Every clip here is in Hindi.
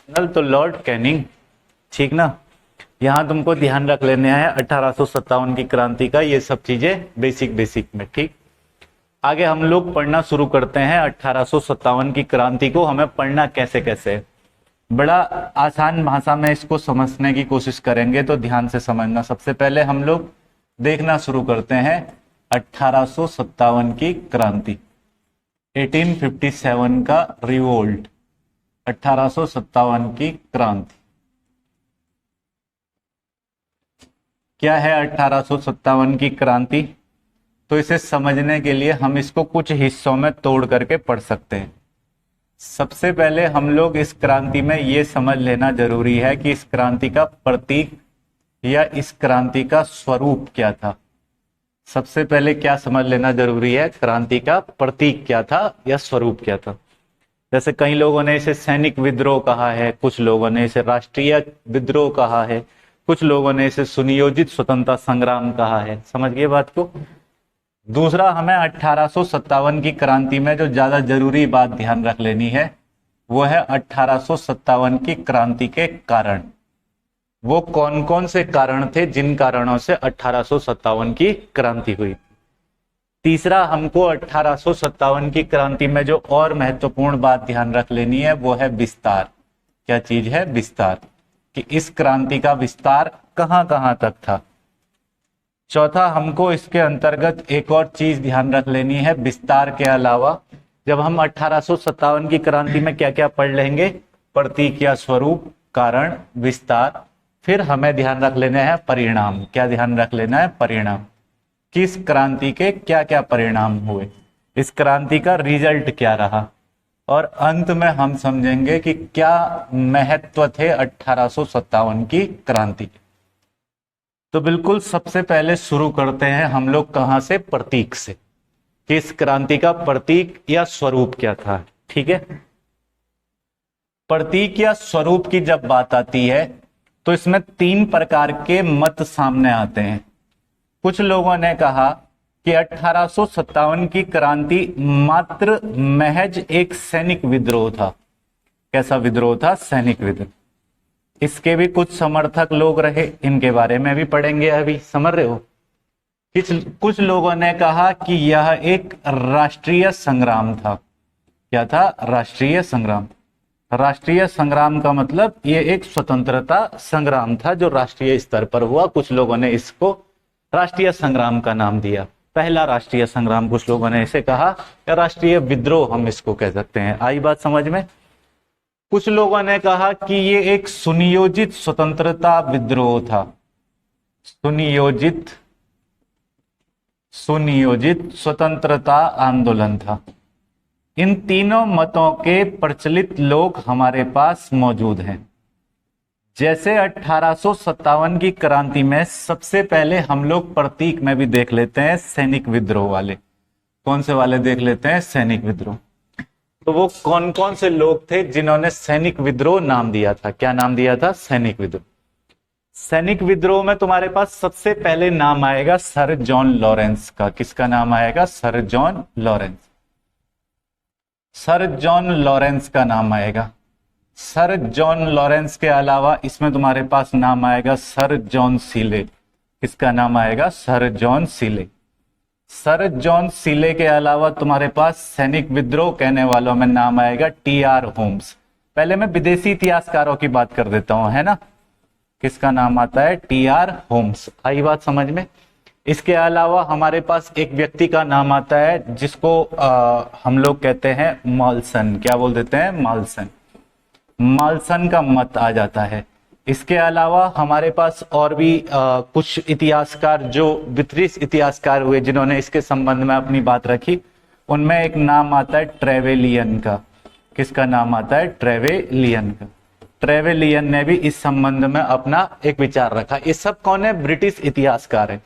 जनरल तो लॉर्ड कैनिंग, ठीक ना। यहाँ तुमको ध्यान रख लेना है 1857 की क्रांति का, ये सब चीजें बेसिक में, ठीक। आगे हम लोग पढ़ना शुरू करते हैं 1857 की क्रांति को। हमें पढ़ना कैसे कैसे, बड़ा आसान भाषा में इसको समझने की कोशिश करेंगे, तो ध्यान से समझना। सबसे पहले हम लोग देखना शुरू करते हैं 1857 की क्रांति, 1857 का रिवोल्ट, 1857 की क्रांति। क्या है 1857 की क्रांति? तो इसे समझने के लिए हम इसको कुछ हिस्सों में तोड़ करके पढ़ सकते हैं। सबसे पहले हम लोग इस क्रांति में ये समझ लेना जरूरी है कि इस क्रांति का प्रतीक या इस क्रांति का स्वरूप क्या था। सबसे पहले क्या समझ लेना जरूरी है, क्रांति का प्रतीक क्या था या स्वरूप क्या था। जैसे कई लोगों ने इसे सैनिक विद्रोह कहा है, कुछ लोगों ने इसे राष्ट्रीय विद्रोह कहा है, कुछ लोगों ने इसे सुनियोजित स्वतंत्रता संग्राम कहा है। समझ गए बात को। दूसरा, हमें 1857 की क्रांति में जो ज्यादा जरूरी बात ध्यान रख लेनी है वो है 1857 की क्रांति के कारण। वो कौन कौन से कारण थे जिन कारणों से 1857 की क्रांति हुई। तीसरा, हमको 1857 की क्रांति में जो और महत्वपूर्ण बात ध्यान रख लेनी है वो है विस्तार। क्या चीज है? विस्तार, कि इस क्रांति का विस्तार कहां कहां तक था। चौथा, हमको इसके अंतर्गत एक और चीज ध्यान रख लेनी है विस्तार के अलावा। जब हम 1857 की क्रांति में क्या क्या पढ़ लेंगे, प्रतीक या स्वरूप, कारण, विस्तार, फिर हमें ध्यान रख लेना है परिणाम। क्या ध्यान रख लेना है? परिणाम। किस क्रांति के क्या क्या परिणाम हुए, इस क्रांति का रिजल्ट क्या रहा, और अंत में हम समझेंगे कि क्या महत्व थे 1857 की क्रांति के। तो बिल्कुल सबसे पहले शुरू करते हैं हम लोग कहां से? प्रतीक से, कि इस क्रांति का प्रतीक या स्वरूप क्या था। ठीक है, प्रतीक या स्वरूप की जब बात आती है तो इसमें तीन प्रकार के मत सामने आते हैं। कुछ लोगों ने कहा कि 1857 की क्रांति मात्र महज एक सैनिक विद्रोह था। कैसा विद्रोह था? सैनिक विद्रोह। इसके भी कुछ समर्थक लोग रहे, इनके बारे में भी पढ़ेंगे अभी, समझ रहे हो। कुछ लोगों ने कहा कि यह एक राष्ट्रीय संग्राम था। क्या था? राष्ट्रीय संग्राम। राष्ट्रीय संग्राम का मतलब ये एक स्वतंत्रता संग्राम था जो राष्ट्रीय स्तर पर हुआ। कुछ लोगों ने इसको राष्ट्रीय संग्राम का नाम दिया, पहला राष्ट्रीय संग्राम। कुछ लोगों ने इसे कहा या राष्ट्रीय विद्रोह हम इसको कह सकते हैं। आई बात समझ में। कुछ लोगों ने कहा कि ये एक सुनियोजित स्वतंत्रता विद्रोह था। सुनियोजित स्वतंत्रता आंदोलन था। इन तीनों मतों के प्रचलित लोग हमारे पास मौजूद हैं। जैसे 1857 की क्रांति में सबसे पहले हम लोग प्रतीक में भी देख लेते हैं सैनिक विद्रोह वाले। कौन से वाले देख लेते हैं? सैनिक विद्रोह। तो वो कौन कौन से लोग थे जिन्होंने सैनिक विद्रोह नाम दिया था? क्या नाम दिया था? सैनिक विद्रोह। सैनिक विद्रोह में तुम्हारे पास सबसे पहले नाम आएगा सर जॉन लॉरेंस का। किसका नाम आएगा? Sir John Lawrence. Sir John Lawrence का नाम आएगा। सर जॉन लॉरेंस के अलावा इसमें तुम्हारे पास नाम आएगा सर जॉन सीले। किसका नाम आएगा? Sir John Seeley. Sir John Seeley के अलावा तुम्हारे पास सैनिक विद्रोह कहने वालों में नाम आएगा टी.आर. होम्स। पहले मैं विदेशी इतिहासकारों की बात कर देता हूं, है ना। किसका नाम आता है? टी.आर. होम्स। आई बात समझ में। इसके अलावा हमारे पास एक व्यक्ति का नाम आता है जिसको हम लोग कहते हैं मॉल्सन। क्या बोल देते हैं? मॉल्सन। मॉल्सन का मत आ जाता है। इसके अलावा हमारे पास और भी कुछ इतिहासकार जो ब्रिटिश इतिहासकार हुए जिन्होंने इसके संबंध में अपनी बात रखी, उनमें एक नाम आता है ट्रेवेलियन का। किसका नाम आता है? ट्रेवेलियन का। ट्रेवेलियन ने भी इस संबंध में अपना एक विचार रखा। ये सब कौन है? ब्रिटिश इतिहासकार है।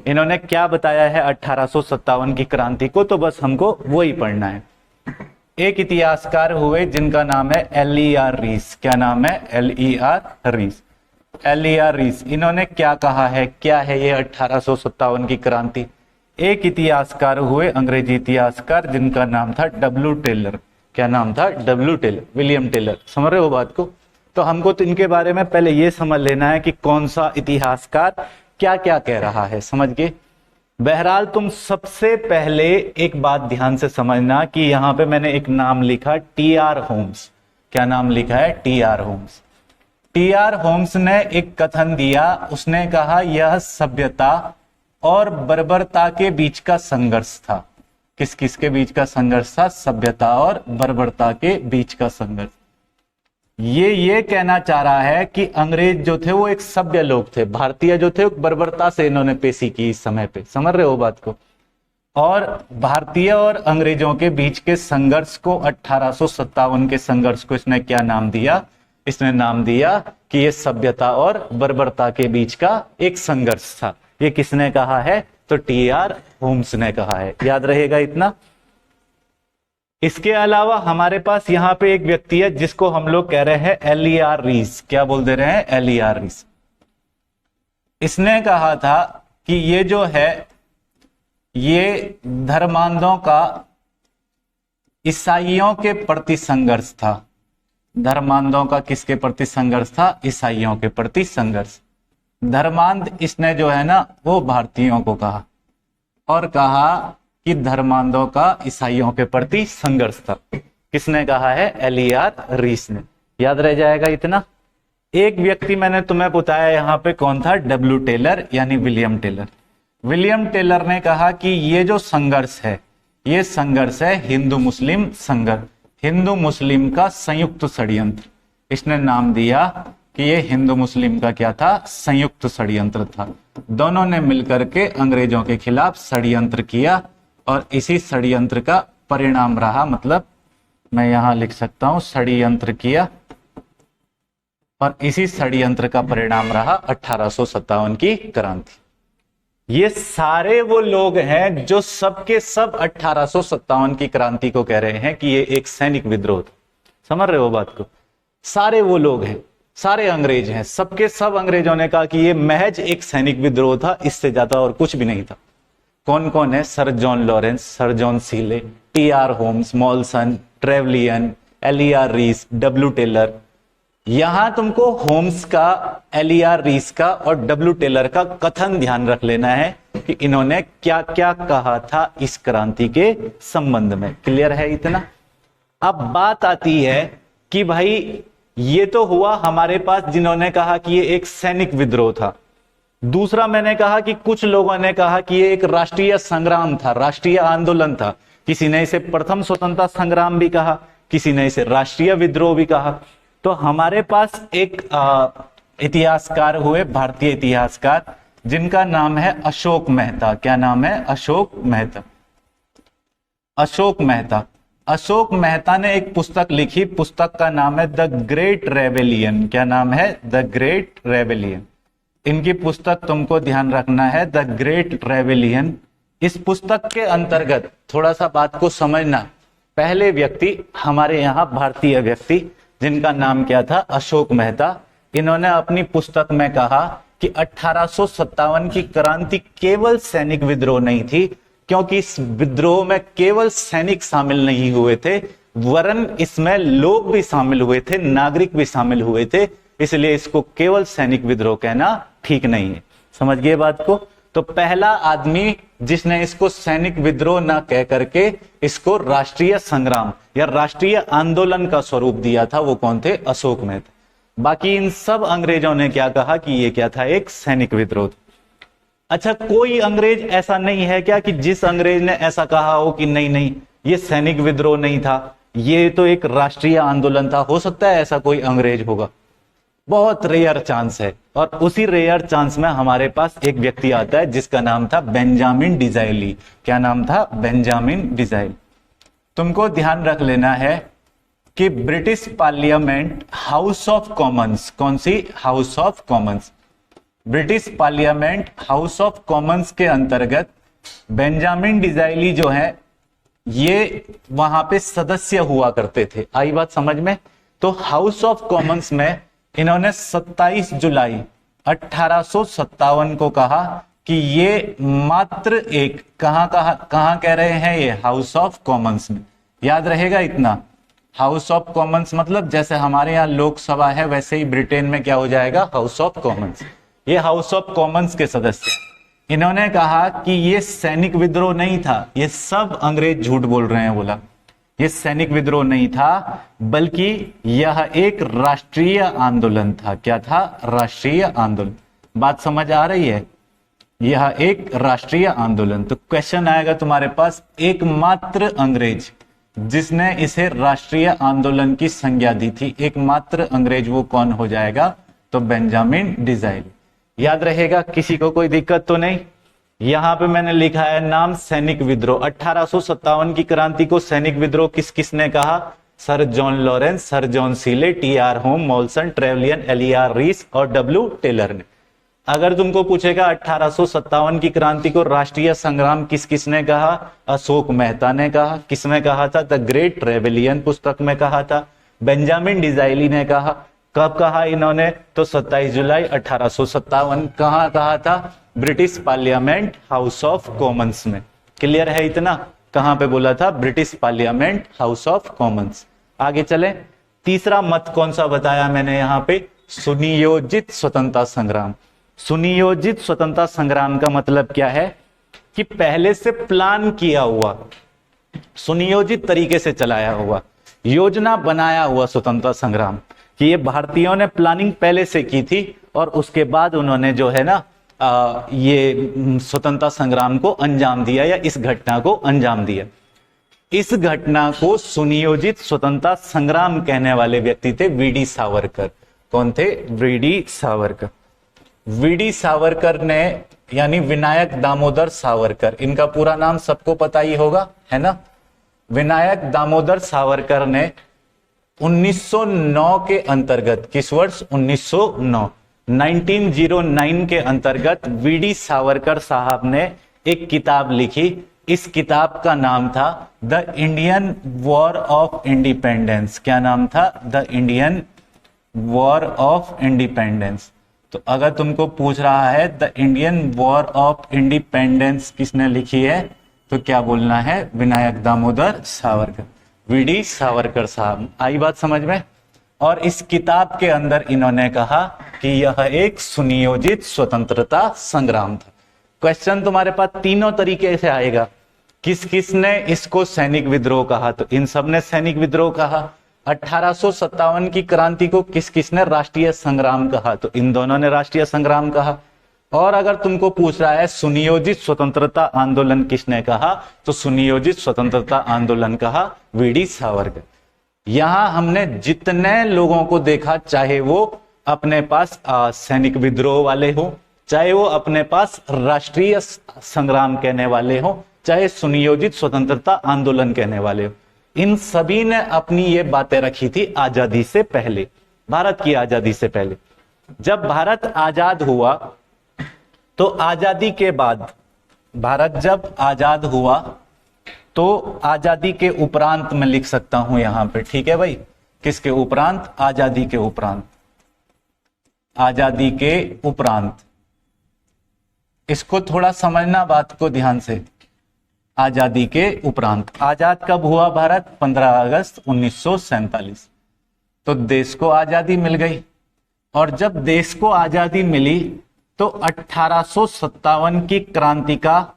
इन्होंने क्या बताया है 1857 की क्रांति को, तो बस हमको वही पढ़ना है। एक इतिहासकार हुए जिनका नाम है एल.ई.आर. रीस। क्या नाम है? एल.ई.आर. रीस। एल.ई.आर. रीस, इन्होंने क्या कहा है? क्या है ये 1857 की क्रांति? एक इतिहासकार हुए, अंग्रेजी इतिहासकार, जिनका नाम था डब्ल्यू टेलर। क्या नाम था? W Taylor, William Taylor. समझ रहे हो बात को? तो हमको तो इनके बारे में पहले ये समझ लेना है कि कौन सा इतिहासकार क्या क्या कह रहा है, समझ गए। बहरहाल तुम सबसे पहले एक बात ध्यान से समझना कि यहां पे मैंने एक नाम लिखा टी.आर. होम्स। क्या नाम लिखा है? टी.आर. होम्स। टी.आर. होम्स ने एक कथन दिया, उसने कहा यह सभ्यता और बर्बरता के बीच का संघर्ष था। किस किस के बीच का संघर्ष था? सभ्यता और बर्बरता के बीच का संघर्ष। ये कहना चाह रहा है कि अंग्रेज जो थे वो एक सभ्य लोग थे, भारतीय जो थे बर्बरता से इन्होंने पेशी की इस समय पे, समझ रहे हो बात को। और भारतीय और अंग्रेजों के बीच के संघर्ष को 1857 के संघर्ष को इसने क्या नाम दिया? इसने नाम दिया कि ये सभ्यता और बर्बरता के बीच का एक संघर्ष था। ये किसने कहा है? तो टी.आर. होम्स ने कहा है। याद रहेगा इतना। इसके अलावा हमारे पास यहां पे एक व्यक्ति है जिसको हम लोग कह रहे हैं एल.ई.आर. रीस। क्या बोल दे रहे हैं? एल.ई.आर. रीस। इसने कहा था कि ये जो है ये धर्मांधों का ईसाइयों के प्रति संघर्ष था। धर्मांधों का किसके प्रति संघर्ष था? ईसाइयों के प्रति संघर्ष। धर्मांध इसने जो है ना वो भारतीयों को कहा और कहा कि धर्मांधों का ईसाइयों के प्रति संघर्ष था। किसने कहा है? एल.ई.आर. रीस ने। याद रह जाएगा इतना। एक व्यक्ति मैंने तुम्हें बताया यहां पे कौन था? डब्ल्यू टेलर यानी विलियम टेलर। विलियम टेलर ने कहा कि ये जो संघर्ष है ये संघर्ष है हिंदू मुस्लिम संघर्ष, हिंदू मुस्लिम का संयुक्त षड्यंत्र। इसने नाम दिया कि ये हिंदू मुस्लिम का क्या था? संयुक्त षड्यंत्र था। दोनों ने मिलकर के अंग्रेजों के खिलाफ षड्यंत्र किया और इसी षड्यंत्र का परिणाम रहा, मतलब मैं यहां लिख सकता हूं षड्यंत्र किया और इसी षड्यंत्र का परिणाम रहा 1857 की क्रांति। ये सारे वो लोग हैं जो सबके सब 1857 की क्रांति को कह रहे हैं कि ये एक सैनिक विद्रोह था। समझ रहे हो बात को? सारे वो लोग हैं, सारे अंग्रेज हैं, सबके सब अंग्रेजों ने कहा कि ये महज एक सैनिक विद्रोह था, इससे ज्यादा और कुछ भी नहीं था। कौन कौन है? Sir John Lawrence, Sir John Seeley, T R. Holmes, Malleson, Trevelyan, L E R. Rees, W Taylor. यहां तुमको होम्स का, एल.ई.आर. रीस का और डब्ल्यू टेलर का कथन ध्यान रख लेना है कि इन्होंने क्या क्या कहा था इस क्रांति के संबंध में। क्लियर है इतना? अब बात आती है कि भाई ये तो हुआ हमारे पास जिन्होंने कहा कि ये एक सैनिक विद्रोह था। दूसरा मैंने कहा कि कुछ लोगों ने कहा कि ये एक राष्ट्रीय संग्राम था, राष्ट्रीय आंदोलन था। किसी ने इसे प्रथम स्वतंत्रता संग्राम भी कहा, किसी ने इसे राष्ट्रीय विद्रोह भी कहा। तो हमारे पास एक इतिहासकार हुए, भारतीय इतिहासकार, जिनका नाम है अशोक मेहता। क्या नाम है? अशोक मेहता। अशोक मेहता। अशोक मेहता ने एक पुस्तक लिखी, पुस्तक का नाम है द ग्रेट रेबेलियन। क्या नाम है? The great rebellion. इनकी पुस्तक तुमको ध्यान रखना है, द ग्रेट रेबेलियन। इस पुस्तक के अंतर्गत थोड़ा सा बात को समझना। पहले व्यक्ति हमारे यहाँ भारतीय व्यक्ति जिनका नाम क्या था? अशोक मेहता। इन्होंने अपनी पुस्तक में कहा कि 1857 की क्रांति केवल सैनिक विद्रोह नहीं थी, क्योंकि इस विद्रोह में केवल सैनिक शामिल नहीं हुए थे, वरन इसमें लोग भी शामिल हुए थे, नागरिक भी शामिल हुए थे। इसलिए इसको केवल सैनिक विद्रोह कहना ठीक नहीं है। समझ गए बात को? तो पहला आदमी जिसने इसको सैनिक विद्रोह ना कह करके इसको राष्ट्रीय संग्राम या राष्ट्रीय आंदोलन का स्वरूप दिया था, वो कौन थे? अशोक मेहता। बाकी इन सब अंग्रेजों ने क्या कहा कि ये क्या था? एक सैनिक विद्रोह। अच्छा, कोई अंग्रेज ऐसा नहीं है क्या कि जिस अंग्रेज ने ऐसा कहा हो कि नहीं नहीं ये सैनिक विद्रोह नहीं था, ये तो एक राष्ट्रीय आंदोलन था? हो सकता है ऐसा कोई अंग्रेज होगा? बहुत रेयर चांस है। और उसी रेयर चांस में हमारे पास एक व्यक्ति आता है जिसका नाम था बेंजामिन डिज़ाइली। क्या नाम था? Benjamin Disraeli. तुमको ध्यान रख लेना है कि British Parliament House of Commons, कौन सी? House of Commons. British Parliament House of Commons के अंतर्गत बेंजामिन डिज़ाइली जो है ये वहां पे सदस्य हुआ करते थे। आई बात समझ में? तो हाउस ऑफ कॉमन्स में इन्होंने 27 जुलाई 1857 को कहा कि ये मात्र एक, कहां कह रहे हैं? ये हाउस ऑफ कॉमन्स में। याद रहेगा इतना? हाउस ऑफ कॉमन्स मतलब जैसे हमारे यहाँ लोकसभा है वैसे ही ब्रिटेन में क्या हो जाएगा, हाउस ऑफ कॉमन्स। ये हाउस ऑफ कॉमन्स के सदस्य, इन्होंने कहा कि ये सैनिक विद्रोह नहीं था, ये सब अंग्रेज झूठ बोल रहे हैं, बोला ये सैनिक विद्रोह नहीं था बल्कि यह एक राष्ट्रीय आंदोलन था। क्या था, राष्ट्रीय आंदोलन। बात समझ आ रही है, यह एक राष्ट्रीय आंदोलन। तो क्वेश्चन आएगा तुम्हारे पास, एकमात्र अंग्रेज जिसने इसे राष्ट्रीय आंदोलन की संज्ञा दी थी, एकमात्र अंग्रेज, वो कौन हो जाएगा, तो बेंजामिन डिज़ाइली। याद रहेगा, किसी को कोई दिक्कत तो नहीं। यहां पे मैंने लिखा है नाम सैनिक विद्रोह। 1857 की क्रांति को सैनिक विद्रोह किस किसने कहा, Sir John Lawrence, Sir John Seeley, T R. होम, मॉल्सन, ट्रेवलियन, एल.ई.आर. रीस और डब्ल्यू. टेलर ने। अगर तुमको पूछेगा 1857 की क्रांति को राष्ट्रीय संग्राम किस किसने कहा, अशोक मेहता ने कहा। किसने कहा था, द ग्रेट ट्रेवलियन पुस्तक में कहा था। बेंजामिन डिज़ाइली ने कहा। कब कहा इन्होंने, तो 27 जुलाई 1857। कहां कहा था, British Parliament House of Commons में। क्लियर है इतना, कहां पे बोला था, British Parliament House of Commons. आगे चले, तीसरा मत कौन सा बताया मैंने यहां पे, सुनियोजित स्वतंत्रता संग्राम। सुनियोजित स्वतंत्रता संग्राम का मतलब क्या है कि पहले से प्लान किया हुआ, सुनियोजित तरीके से चलाया हुआ, योजना बनाया हुआ स्वतंत्रता संग्राम, कि ये भारतीयों ने प्लानिंग पहले से की थी और उसके बाद उन्होंने जो है ना ये स्वतंत्रता संग्राम को अंजाम दिया, या इस घटना को अंजाम दिया। इस घटना को सुनियोजित स्वतंत्रता संग्राम कहने वाले व्यक्ति थे वीडी सावरकर। कौन थे, वीडी सावरकर। वीडी सावरकर ने, यानी विनायक दामोदर सावरकर, इनका पूरा नाम सबको पता ही होगा, है ना। विनायक दामोदर सावरकर ने 1909 के अंतर्गत, किस वर्ष, 1909, 1909 के अंतर्गत वीडी सावरकर साहब ने एक किताब लिखी। इस किताब का नाम था the Indian war of independence. क्या नाम था, the Indian war of independence. तो अगर तुमको पूछ रहा है the Indian war of independence किसने लिखी है, तो क्या बोलना है, विनायक दामोदर सावरकर, वीडी सावरकर साहब। आई बात समझ में। और इस किताब के अंदर इन्होंने कहा कि यह एक सुनियोजित स्वतंत्रता संग्राम था। क्वेश्चन तुम्हारे पास तीनों तरीके से आएगा, किस किसने इसको सैनिक विद्रोह कहा, तो इन सब ने सैनिक विद्रोह कहा। 1857 की क्रांति को किस किसने राष्ट्रीय संग्राम कहा, तो इन दोनों ने राष्ट्रीय संग्राम कहा। और अगर तुमको पूछ रहा है सुनियोजित स्वतंत्रता आंदोलन किसने कहा, तो सुनियोजित स्वतंत्रता आंदोलन कहा वीडी सावरकर। यहां हमने जितने लोगों को देखा, चाहे वो अपने पास सैनिक विद्रोह वाले हो, चाहे वो अपने पास राष्ट्रीय संग्राम कहने वाले हो, चाहे सुनियोजित स्वतंत्रता आंदोलन कहने वाले हो, इन सभी ने अपनी ये बातें रखी थी आजादी से पहले, भारत की आजादी से पहले। जब भारत आजाद हुआ, तो आजादी के बाद, भारत जब आजाद हुआ, तो आजादी के उपरांत मैं लिख सकता हूं यहां पे, ठीक है भाई, किसके उपरांत, आजादी के उपरांत, आजादी के उपरांत। इसको थोड़ा समझना बात को ध्यान से, आजादी के उपरांत। आजाद कब हुआ भारत, 15 अगस्त 1947। तो देश को आजादी मिल गई, और जब देश को आजादी मिली तो 1857 की क्रांति का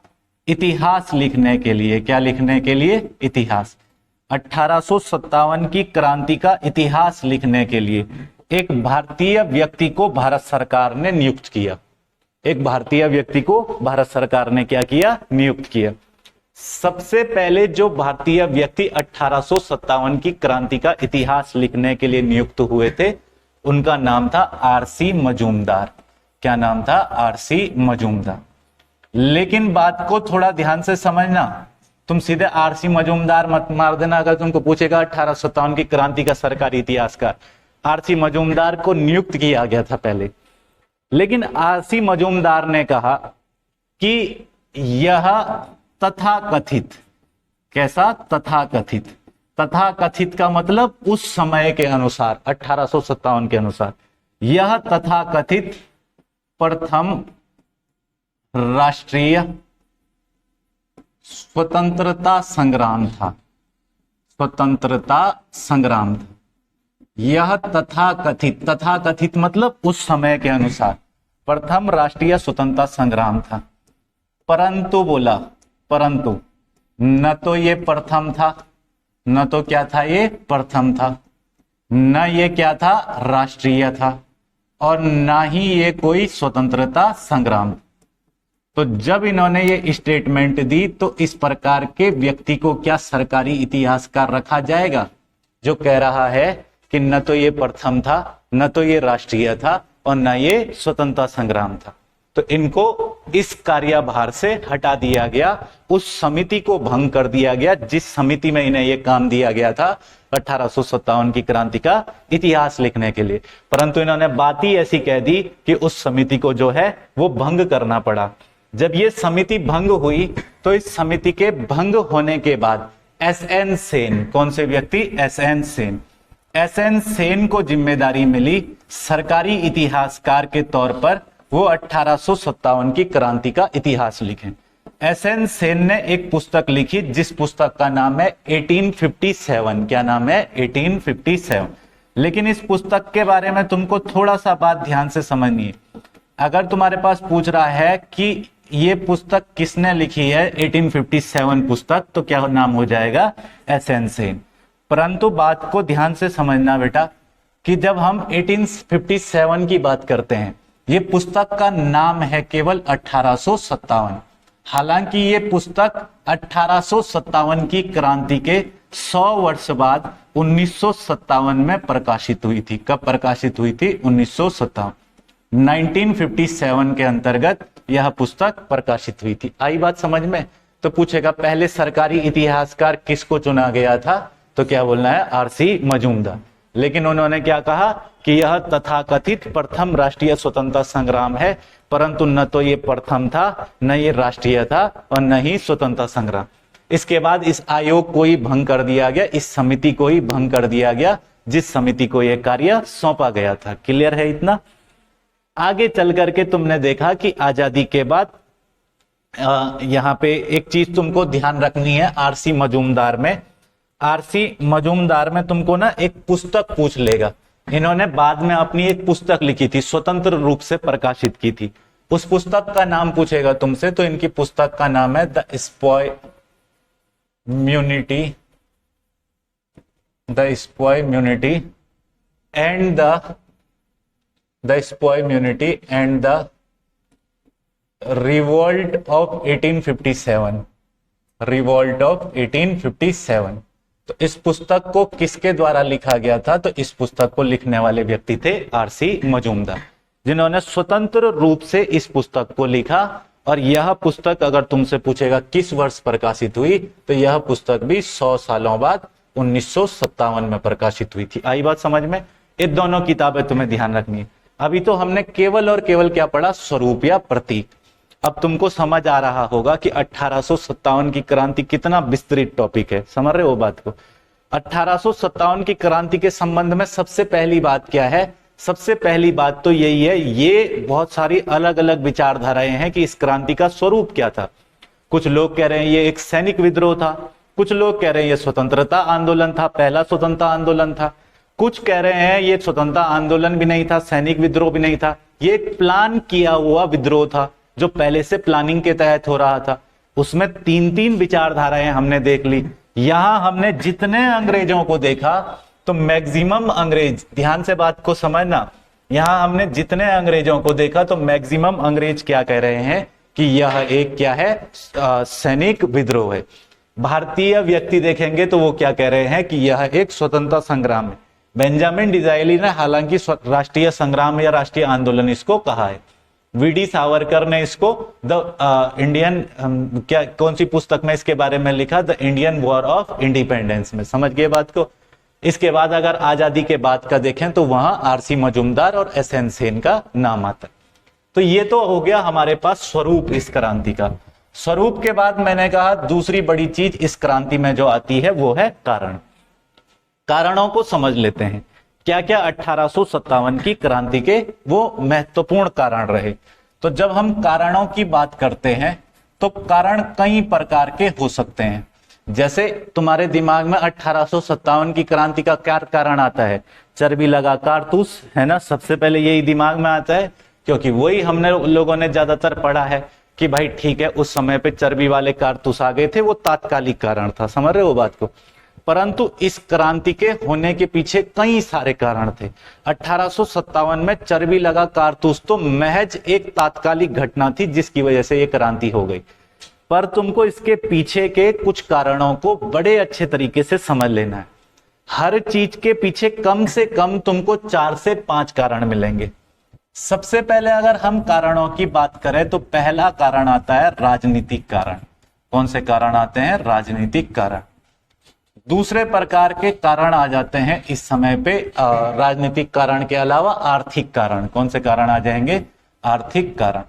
इतिहास लिखने के लिए, क्या लिखने के लिए, इतिहास। 1857 की क्रांति का इतिहास लिखने के लिए एक भारतीय व्यक्ति को भारत सरकार ने नियुक्त किया। एक भारतीय व्यक्ति को भारत सरकार ने क्या किया, नियुक्त किया। सबसे पहले जो भारतीय व्यक्ति 1857 की क्रांति का इतिहास लिखने के लिए नियुक्त हुए थे, उनका नाम था आरसी मजूमदार। क्या नाम था, आरसी मजूमदार। लेकिन बात को थोड़ा ध्यान से समझना, तुम सीधे आरसी मजूमदार मत मार देना। अगर तुमको पूछेगा 1857 की क्रांति का सरकारी इतिहासकार, आरसी मजूमदार को नियुक्त किया गया था पहले, लेकिन आरसी मजूमदार ने कहा कि यह तथाकथित, कैसा, तथाकथित, तथाकथित का मतलब उस समय के अनुसार, 1857 के अनुसार, यह तथाकथित प्रथम राष्ट्रीय स्वतंत्रता संग्राम था। स्वतंत्रता संग्राम था। यह तथाकथित मतलब उस समय के अनुसार प्रथम राष्ट्रीय स्वतंत्रता संग्राम था। परंतु बोला, परंतु न तो ये प्रथम था, न तो क्या था ये प्रथम था, न ये क्या था राष्ट्रीय था, और ना ही ये कोई स्वतंत्रता संग्राम। तो जब इन्होंने ये स्टेटमेंट दी तो इस प्रकार के व्यक्ति को क्या सरकारी इतिहासकार रखा जाएगा, जो कह रहा है कि न तो ये प्रथम था, न तो ये राष्ट्रीय था, और न ये स्वतंत्रता संग्राम था। तो इनको इस कार्यभार से हटा दिया गया, उस समिति को भंग कर दिया गया जिस समिति में इन्हें यह काम दिया गया था 1857 की क्रांति का इतिहास लिखने के लिए। परंतु इन्होंने बात ही ऐसी कह दी कि उस समिति को जो है वो भंग करना पड़ा। जब ये समिति भंग हुई तो इस समिति के भंग होने के बाद एसएन सेन, कौन से व्यक्ति, एसएन सेन, एसएन सेन को जिम्मेदारी मिली सरकारी इतिहासकार के तौर पर वो 1857 की क्रांति का इतिहास लिखें। एसएन सेन ने एक पुस्तक लिखी जिस पुस्तक का नाम है 1857। क्या नाम है, 1857। लेकिन इस पुस्तक के बारे में तुमको थोड़ा सा बात ध्यान से समझनी है। अगर तुम्हारे पास पूछ रहा है कि ये पुस्तक किसने लिखी है 1857 पुस्तक, तो क्या नाम हो जाएगा, एसएन सेन। परंतु बात को ध्यान से समझना बेटा कि जब हम 1857 की बात करते हैं, ये पुस्तक का नाम है केवल 1857। हालांकि ये पुस्तक 1857 की क्रांति के 100 वर्ष बाद 1957 में प्रकाशित हुई थी। कब प्रकाशित हुई थी, 1957, 1957 के अंतर्गत यह पुस्तक प्रकाशित हुई थी। आई बात समझ में। तो पूछेगा पहले सरकारी इतिहासकार किसको चुना गया था, तो क्या बोलना है, आरसी मजूमदार। लेकिन उन्होंने क्या कहा कि यह तथाकथित प्रथम राष्ट्रीय स्वतंत्रता संग्राम है, परंतु न तो ये प्रथम था, न ये राष्ट्रीय था, और न ही स्वतंत्रता संग्राम। इसके बाद इस आयोग को ही भंग कर दिया गया, इस समिति को ही भंग कर दिया गया जिस समिति को यह कार्य सौंपा गया था। क्लियर है इतना। आगे चल करके तुमने देखा कि आजादी के बाद यहां पे एक चीज तुमको ध्यान रखनी है, आरसी मजूमदार में, आरसी मजूमदार में तुमको ना एक पुस्तक पूछ लेगा। इन्होंने बाद में अपनी एक पुस्तक लिखी थी, स्वतंत्र रूप से प्रकाशित की थी। उस पुस्तक का नाम पूछेगा तुमसे, तो इनकी पुस्तक का नाम है the sepoy mutiny and the revolt of 1857, revolt of 1857। तो इस पुस्तक को किसके द्वारा लिखा गया था, तो इस पुस्तक को लिखने वाले व्यक्ति थे आरसी मजूमदार, जिन्होंने स्वतंत्र रूप से इस पुस्तक को लिखा। और यह पुस्तक अगर तुमसे पूछेगा किस वर्ष प्रकाशित हुई, तो यह पुस्तक भी 100 सालों बाद 1957 में प्रकाशित हुई थी। आई बात समझ में। ये दोनों किताबें तुम्हें ध्यान रखनी है। अभी तो हमने केवल और केवल क्या पढ़ा, स्वरूप या प्रतीक। अब तुमको समझ आ रहा होगा कि 1857 की क्रांति कितना विस्तृत टॉपिक है। समझ रहे हो बात को। 1857 की क्रांति के संबंध में सबसे पहली बात क्या है, सबसे पहली बात तो यही है, ये बहुत सारी अलग अलग विचारधाराएं हैं कि इस क्रांति का स्वरूप क्या था। कुछ लोग कह रहे हैं ये एक सैनिक विद्रोह था, कुछ लोग कह रहे हैं ये स्वतंत्रता आंदोलन था, पहला स्वतंत्रता आंदोलन था, कुछ कह रहे हैं ये स्वतंत्रता आंदोलन भी नहीं था, सैनिक विद्रोह भी नहीं था, ये एक प्लान किया हुआ विद्रोह था जो पहले से प्लानिंग के तहत हो रहा था। उसमें तीन तीन विचारधाराएं हमने देख ली। यहां हमने जितने अंग्रेजों को देखा तो मैक्सिमम अंग्रेज, ध्यान से बात को समझना, यहां हमने जितने अंग्रेजों को देखा तो मैक्सिमम अंग्रेज क्या कह रहे हैं कि यह एक क्या है, सैनिक विद्रोह है। भारतीय व्यक्ति देखेंगे तो वो क्या कह रहे हैं कि यह एक स्वतंत्रता संग्राम है। बेंजामिन डिजाइली ने हालांकि राष्ट्रीय संग्राम या राष्ट्रीय आंदोलन इसको कहा है। वीडी सावरकर ने इसको द इंडियन क्या कौन सी पुस्तक में इसके बारे में लिखा, the Indian war of independence में। समझ गए बात को। इसके बाद अगर आजादी के बाद का देखें तो वहां आरसी मजूमदार और एसएन सेन का नाम आता है। तो ये तो हो गया हमारे पास स्वरूप इस क्रांति का। स्वरूप के बाद मैंने कहा दूसरी बड़ी चीज इस क्रांति में जो आती है वो है कारण। कारणों को समझ लेते हैं, क्या क्या 1857 की क्रांति के वो महत्वपूर्ण कारण रहे। तो जब हम कारणों की बात करते हैं तो कारण कई प्रकार के हो सकते हैं। जैसे तुम्हारे दिमाग में 1857 की क्रांति का क्या कारण आता है? चर्बी लगा कारतूस, है ना, सबसे पहले यही दिमाग में आता है, क्योंकि वही हमने लोगों ने ज्यादातर पढ़ा है कि भाई ठीक है उस समय पे चर्बी वाले कारतूस आ गए थे, वो तात्कालिक कारण था, समझ रहे हो बात को। परंतु इस क्रांति के होने के पीछे कई सारे कारण थे। 1857 में चर्बी लगा कारतूस तो महज एक तात्कालिक घटना थी जिसकी वजह से ये क्रांति हो गई, पर तुमको इसके पीछे के कुछ कारणों को बड़े अच्छे तरीके से समझ लेना है। हर चीज के पीछे कम से कम तुमको 4 से 5 कारण मिलेंगे। सबसे पहले अगर हम कारणों की बात करें तो पहला कारण आता है राजनीतिक कारण। कौन से कारण आते हैं? राजनीतिक कारण। दूसरे प्रकार के कारण आ जाते हैं इस समय पे राजनीतिक कारण के अलावा आर्थिक कारण। कौन से कारण आ जाएंगे? आर्थिक कारण।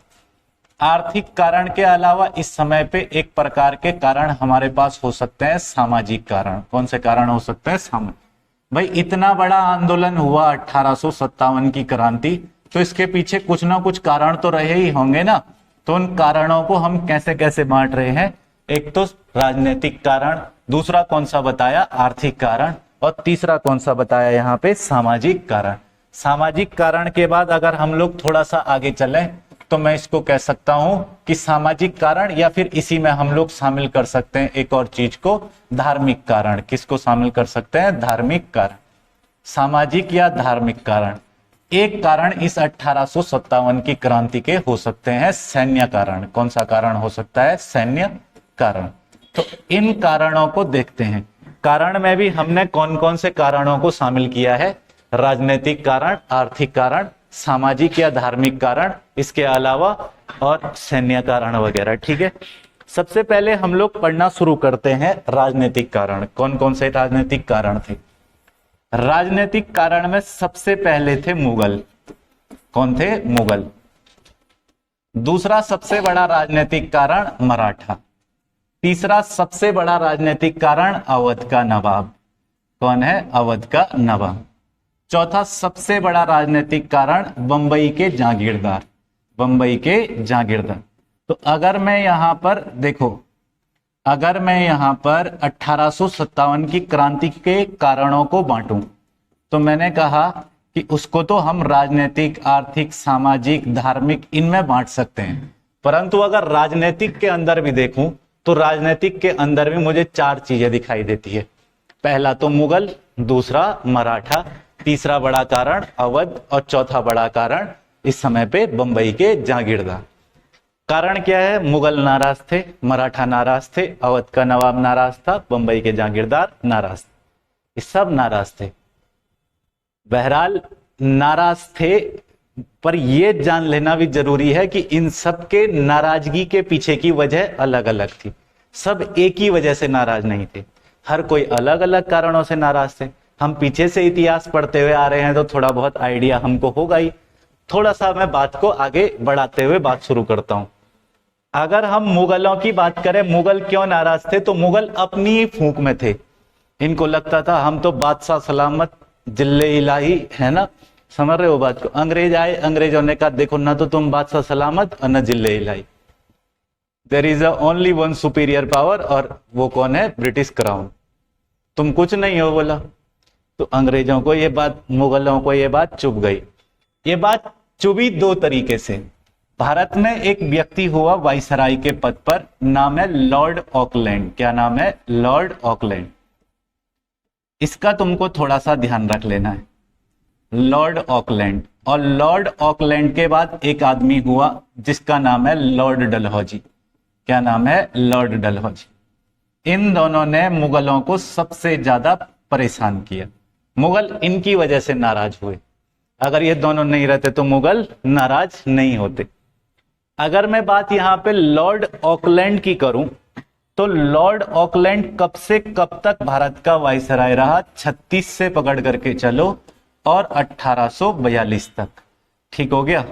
आर्थिक कारण के अलावा इस समय पे एक प्रकार के कारण हमारे पास हो सकते हैं सामाजिक कारण। कौन से कारण हो सकते हैं? सामाजिक। भाई इतना बड़ा आंदोलन हुआ 1857 की क्रांति, तो इसके पीछे कुछ ना कुछ कारण तो रहे ही होंगे ना। तो उन कारणों को हम कैसे कैसे बांट रहे हैं? एक तो राजनीतिक कारण, दूसरा कौन सा बताया? आर्थिक कारण, और तीसरा कौन सा बताया यहाँ पे? सामाजिक कारण। सामाजिक कारण के बाद अगर हम लोग थोड़ा सा आगे चले तो मैं इसको कह सकता हूं कि सामाजिक कारण, या फिर इसी में हम लोग शामिल कर सकते हैं एक और चीज को, धार्मिक कारण। किसको शामिल कर सकते हैं? धार्मिक कारण। सामाजिक या धार्मिक कारण। एक कारण इस 1857 की क्रांति के हो सकते हैं सैन्य कारण। कौन सा कारण हो सकता है? सैन्य कारण। तो इन कारणों को देखते हैं। कारण में भी हमने कौन कौन से कारणों को शामिल किया है? राजनीतिक कारण, आर्थिक कारण, सामाजिक या धार्मिक कारण, इसके अलावा और सैन्य कारण वगैरह। ठीक है, सबसे पहले हम लोग पढ़ना शुरू करते हैं राजनीतिक कारण। कौन कौन से राजनीतिक कारण थे? राजनीतिक कारण में सबसे पहले थे मुगल। कौन थे? मुगल। दूसरा सबसे बड़ा राजनीतिक कारण मराठा। तीसरा सबसे बड़ा राजनीतिक कारण अवध का नवाब। कौन है? अवध का नवाब। चौथा सबसे बड़ा राजनीतिक कारण बंबई के जागीरदार। बंबई के जागीरदार। तो अगर मैं यहां पर देखो, अगर मैं यहां पर 1857 की क्रांति के कारणों को बांटूं तो मैंने कहा कि उसको तो हम राजनीतिक, आर्थिक, सामाजिक, धार्मिक इनमें बांट सकते हैं। परंतु अगर राजनीतिक के अंदर भी देखूं तो राजनीतिक के अंदर भी मुझे 4 चीजें दिखाई देती है। पहला तो मुगल, दूसरा मराठा, तीसरा बड़ा कारण अवध, और चौथा बड़ा कारण इस समय पे बंबई के जागीरदार। कारण क्या है? मुगल नाराज थे, मराठा नाराज थे, अवध का नवाब नाराज था, बंबई के जागीरदार नाराज थे। ये सब नाराज थे। बहरहाल नाराज थे, पर यह जान लेना भी जरूरी है कि इन सब के नाराजगी के पीछे की वजह अलग अलग थी। सब एक ही वजह से नाराज नहीं थे, हर कोई अलग अलग कारणों से नाराज थे। हम पीछे से इतिहास पढ़ते हुए आ रहे हैं तो थोड़ा बहुत आइडिया हमको होगा ही। थोड़ा सा मैं बात को आगे बढ़ाते हुए बात शुरू करता हूं। अगर हम मुगलों की बात करें, मुगल क्यों नाराज थे? तो मुगल अपनी फूंक में थे। इनको लगता था हम तो बादशाह सलामत, जिल्ले इलाही, है ना, समझ रहे हो बात को। अंग्रेज आए, अंग्रेजों ने कहा देखो ना तो तुम बादशाह सलामत और न जिल्ले इलाही, there is only one superior power, और वो कौन है? British crown. तुम कुछ नहीं हो बोला। तो अंग्रेजों को ये बात, मुगलों को ये बात चुभ गई। ये बात चुभी 2 तरीके से। भारत में एक व्यक्ति हुआ वाइसराय के पद पर, नाम है लॉर्ड ऑकलैंड। क्या नाम है? Lord Auckland. इसका तुमको थोड़ा सा ध्यान रख लेना है, लॉर्ड ऑकलैंड। और लॉर्ड ऑकलैंड के बाद एक आदमी हुआ जिसका नाम है लॉर्ड डलहौजी। क्या नाम है? लॉर्ड डलहौजी। इन दोनों ने मुगलों को सबसे ज्यादा परेशान किया। मुगल इनकी वजह से नाराज हुए। अगर ये दोनों नहीं रहते तो मुगल नाराज नहीं होते। अगर मैं बात यहां पे लॉर्ड ऑकलैंड की करूं तो लॉर्ड ऑकलैंड कब से कब तक भारत का वाइसराय रहा? 36 से पकड़ करके चलो और 1842 तक। ठीक हो गया?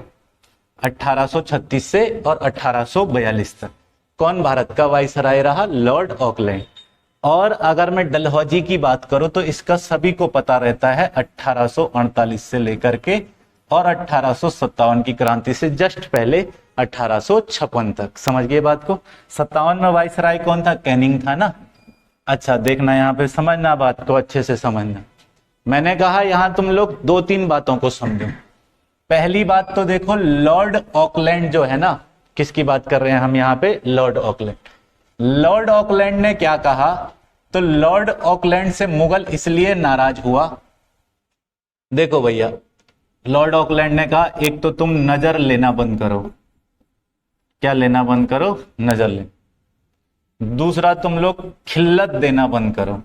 1836 से और 1842 तक कौन भारत का वाइसराय रहा? Lord Auckland. और अगर मैं डलहौजी की बात करूं तो इसका सभी को पता रहता है 1848 से लेकर के और 1857 की क्रांति से जस्ट पहले 1856 तक। समझ गए बात को? 57 में वाइसराय कौन था? कैनिंग था ना। अच्छा देखना, यहाँ पे समझना, बात को अच्छे से समझना। मैंने कहा यहां तुम लोग दो तीन बातों को समझो। पहली बात तो देखो, लॉर्ड ऑकलैंड जो है ना, किसकी बात कर रहे हैं हम यहाँ पे? Lord Auckland. लॉर्ड ऑकलैंड ने क्या कहा? तो लॉर्ड ऑकलैंड से मुगल इसलिए नाराज हुआ। देखो भैया, लॉर्ड ऑकलैंड ने कहा एक तो तुम नजर लेना बंद करो। क्या लेना बंद करो? नजर ले। दूसरा, तुम लोग खिल्लत देना बंद करो।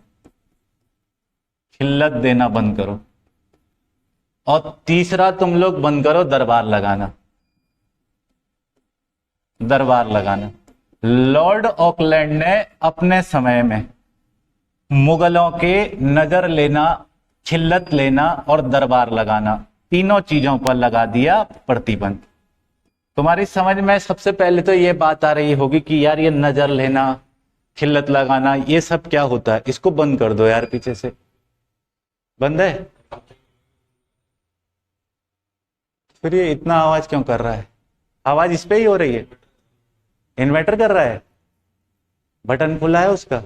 खिल्लत देना बंद करो। और तीसरा, तुम लोग बंद करो दरबार लगाना। दरबार लगाना। लॉर्ड ऑकलैंड ने अपने समय में मुगलों के नजर लेना, खिल्लत लेना और दरबार लगाना, तीनों चीजों पर लगा दिया प्रतिबंध। तुम्हारी समझ में सबसे पहले तो ये बात आ रही होगी कि यार ये नजर लेना, खिल्लत लगाना, ये सब क्या होता है? इसको बंद कर दो यार, पीछे से बंद है। फिर ये इतना आवाज क्यों कर रहा है? आवाज इस पे ही हो रही है। इन्वर्टर कर रहा है, बटन खुला है उसका।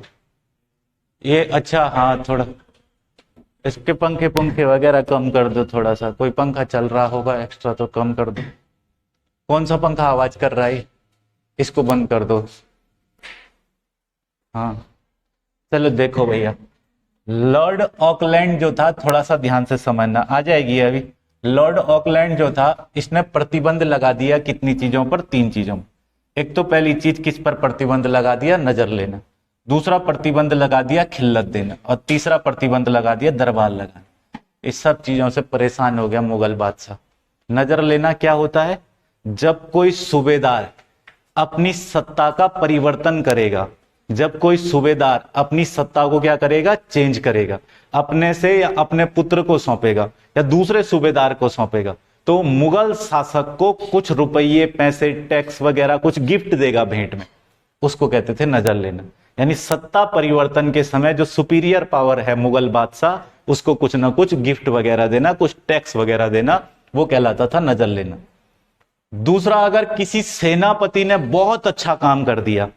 ये अच्छा, हाँ थोड़ा इसके पंखे पंखे वगैरह कम कर दो थोड़ा सा। कोई पंखा चल रहा होगा एक्स्ट्रा तो कम कर दो। कौन सा पंखा आवाज कर रहा है? इसको बंद कर दो। हाँ चलो देखो भैया, लॉर्ड ऑकलैंड जो था, थोड़ा सा ध्यान से समझना, आ जाएगी अभी। लॉर्ड ऑकलैंड जो था, इसने प्रतिबंध लगा दिया कितनी चीजों पर? तीन चीजों। एक तो पहली चीज किस पर प्रतिबंध लगा दिया? नजर लेना। दूसरा प्रतिबंध लगा दिया खिल्लत देना। और तीसरा प्रतिबंध लगा दिया दरबार लगाना। इस सब चीजों से परेशान हो गया मुगल बादशाह। नजर लेना क्या होता है? जब कोई सूबेदार अपनी सत्ता का परिवर्तन करेगा, जब कोई सूबेदार अपनी सत्ता को क्या करेगा? चेंज करेगा, अपने से या अपने पुत्र को सौंपेगा या दूसरे सूबेदार को सौंपेगा, तो मुगल शासक को कुछ रुपये, पैसे, टैक्स वगैरह कुछ गिफ्ट देगा भेंट में। उसको कहते थे नजर लेना। यानी सत्ता परिवर्तन के समय जो सुपीरियर पावर है मुगल बादशाह, उसको कुछ ना कुछ गिफ्ट वगैरह देना, कुछ टैक्स वगैरह देना, वो कहलाता था नजर लेना। दूसरा, अगर किसी सेनापति ने बहुत अच्छा काम कर दिया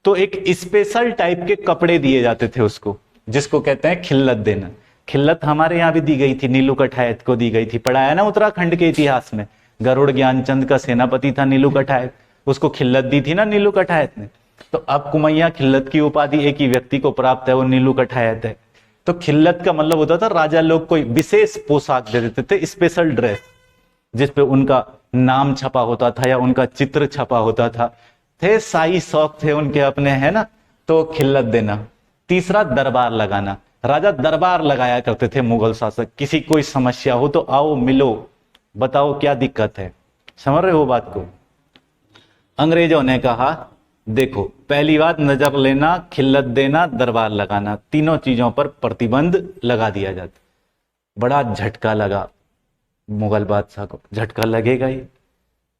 तो एक स्पेशल टाइप के कपड़े दिए जाते थे उसको, जिसको कहते हैं खिल्लत देना। खिल्लत हमारे यहाँ भी दी गई थी, नीलू कठायत को दी गई थी। पढ़ाया ना उत्तराखंड के इतिहास में, गरुड़ ज्ञानचंद का सेनापति था नीलू कठायत, उसको खिल्लत दी थी ना नीलू कठायत ने। तो अब कुमैया खिल्लत की उपाधि एक ही व्यक्ति को प्राप्त है, वो नीलू कठायत है। तो खिल्लत का मतलब होता था राजा लोग कोई विशेष पोशाक दे देते थे, स्पेशल ड्रेस, जिसपे उनका नाम छपा होता था या उनका चित्र छपा होता था। थे शाही शौक थे उनके अपने, है ना, तो खिल्लत देना। तीसरा, दरबार लगाना। राजा दरबार लगाया करते थे मुगल शासक। किसी कोई समस्या हो तो आओ मिलो, बताओ क्या दिक्कत है। समझ रहे हो बात को? अंग्रेजों ने कहा देखो, पहली बात नजर लेना, खिल्लत देना, दरबार लगाना, तीनों चीजों पर प्रतिबंध लगा दिया जाता। बड़ा झटका लगा मुगल बादशाह को। झटका लगेगा ही,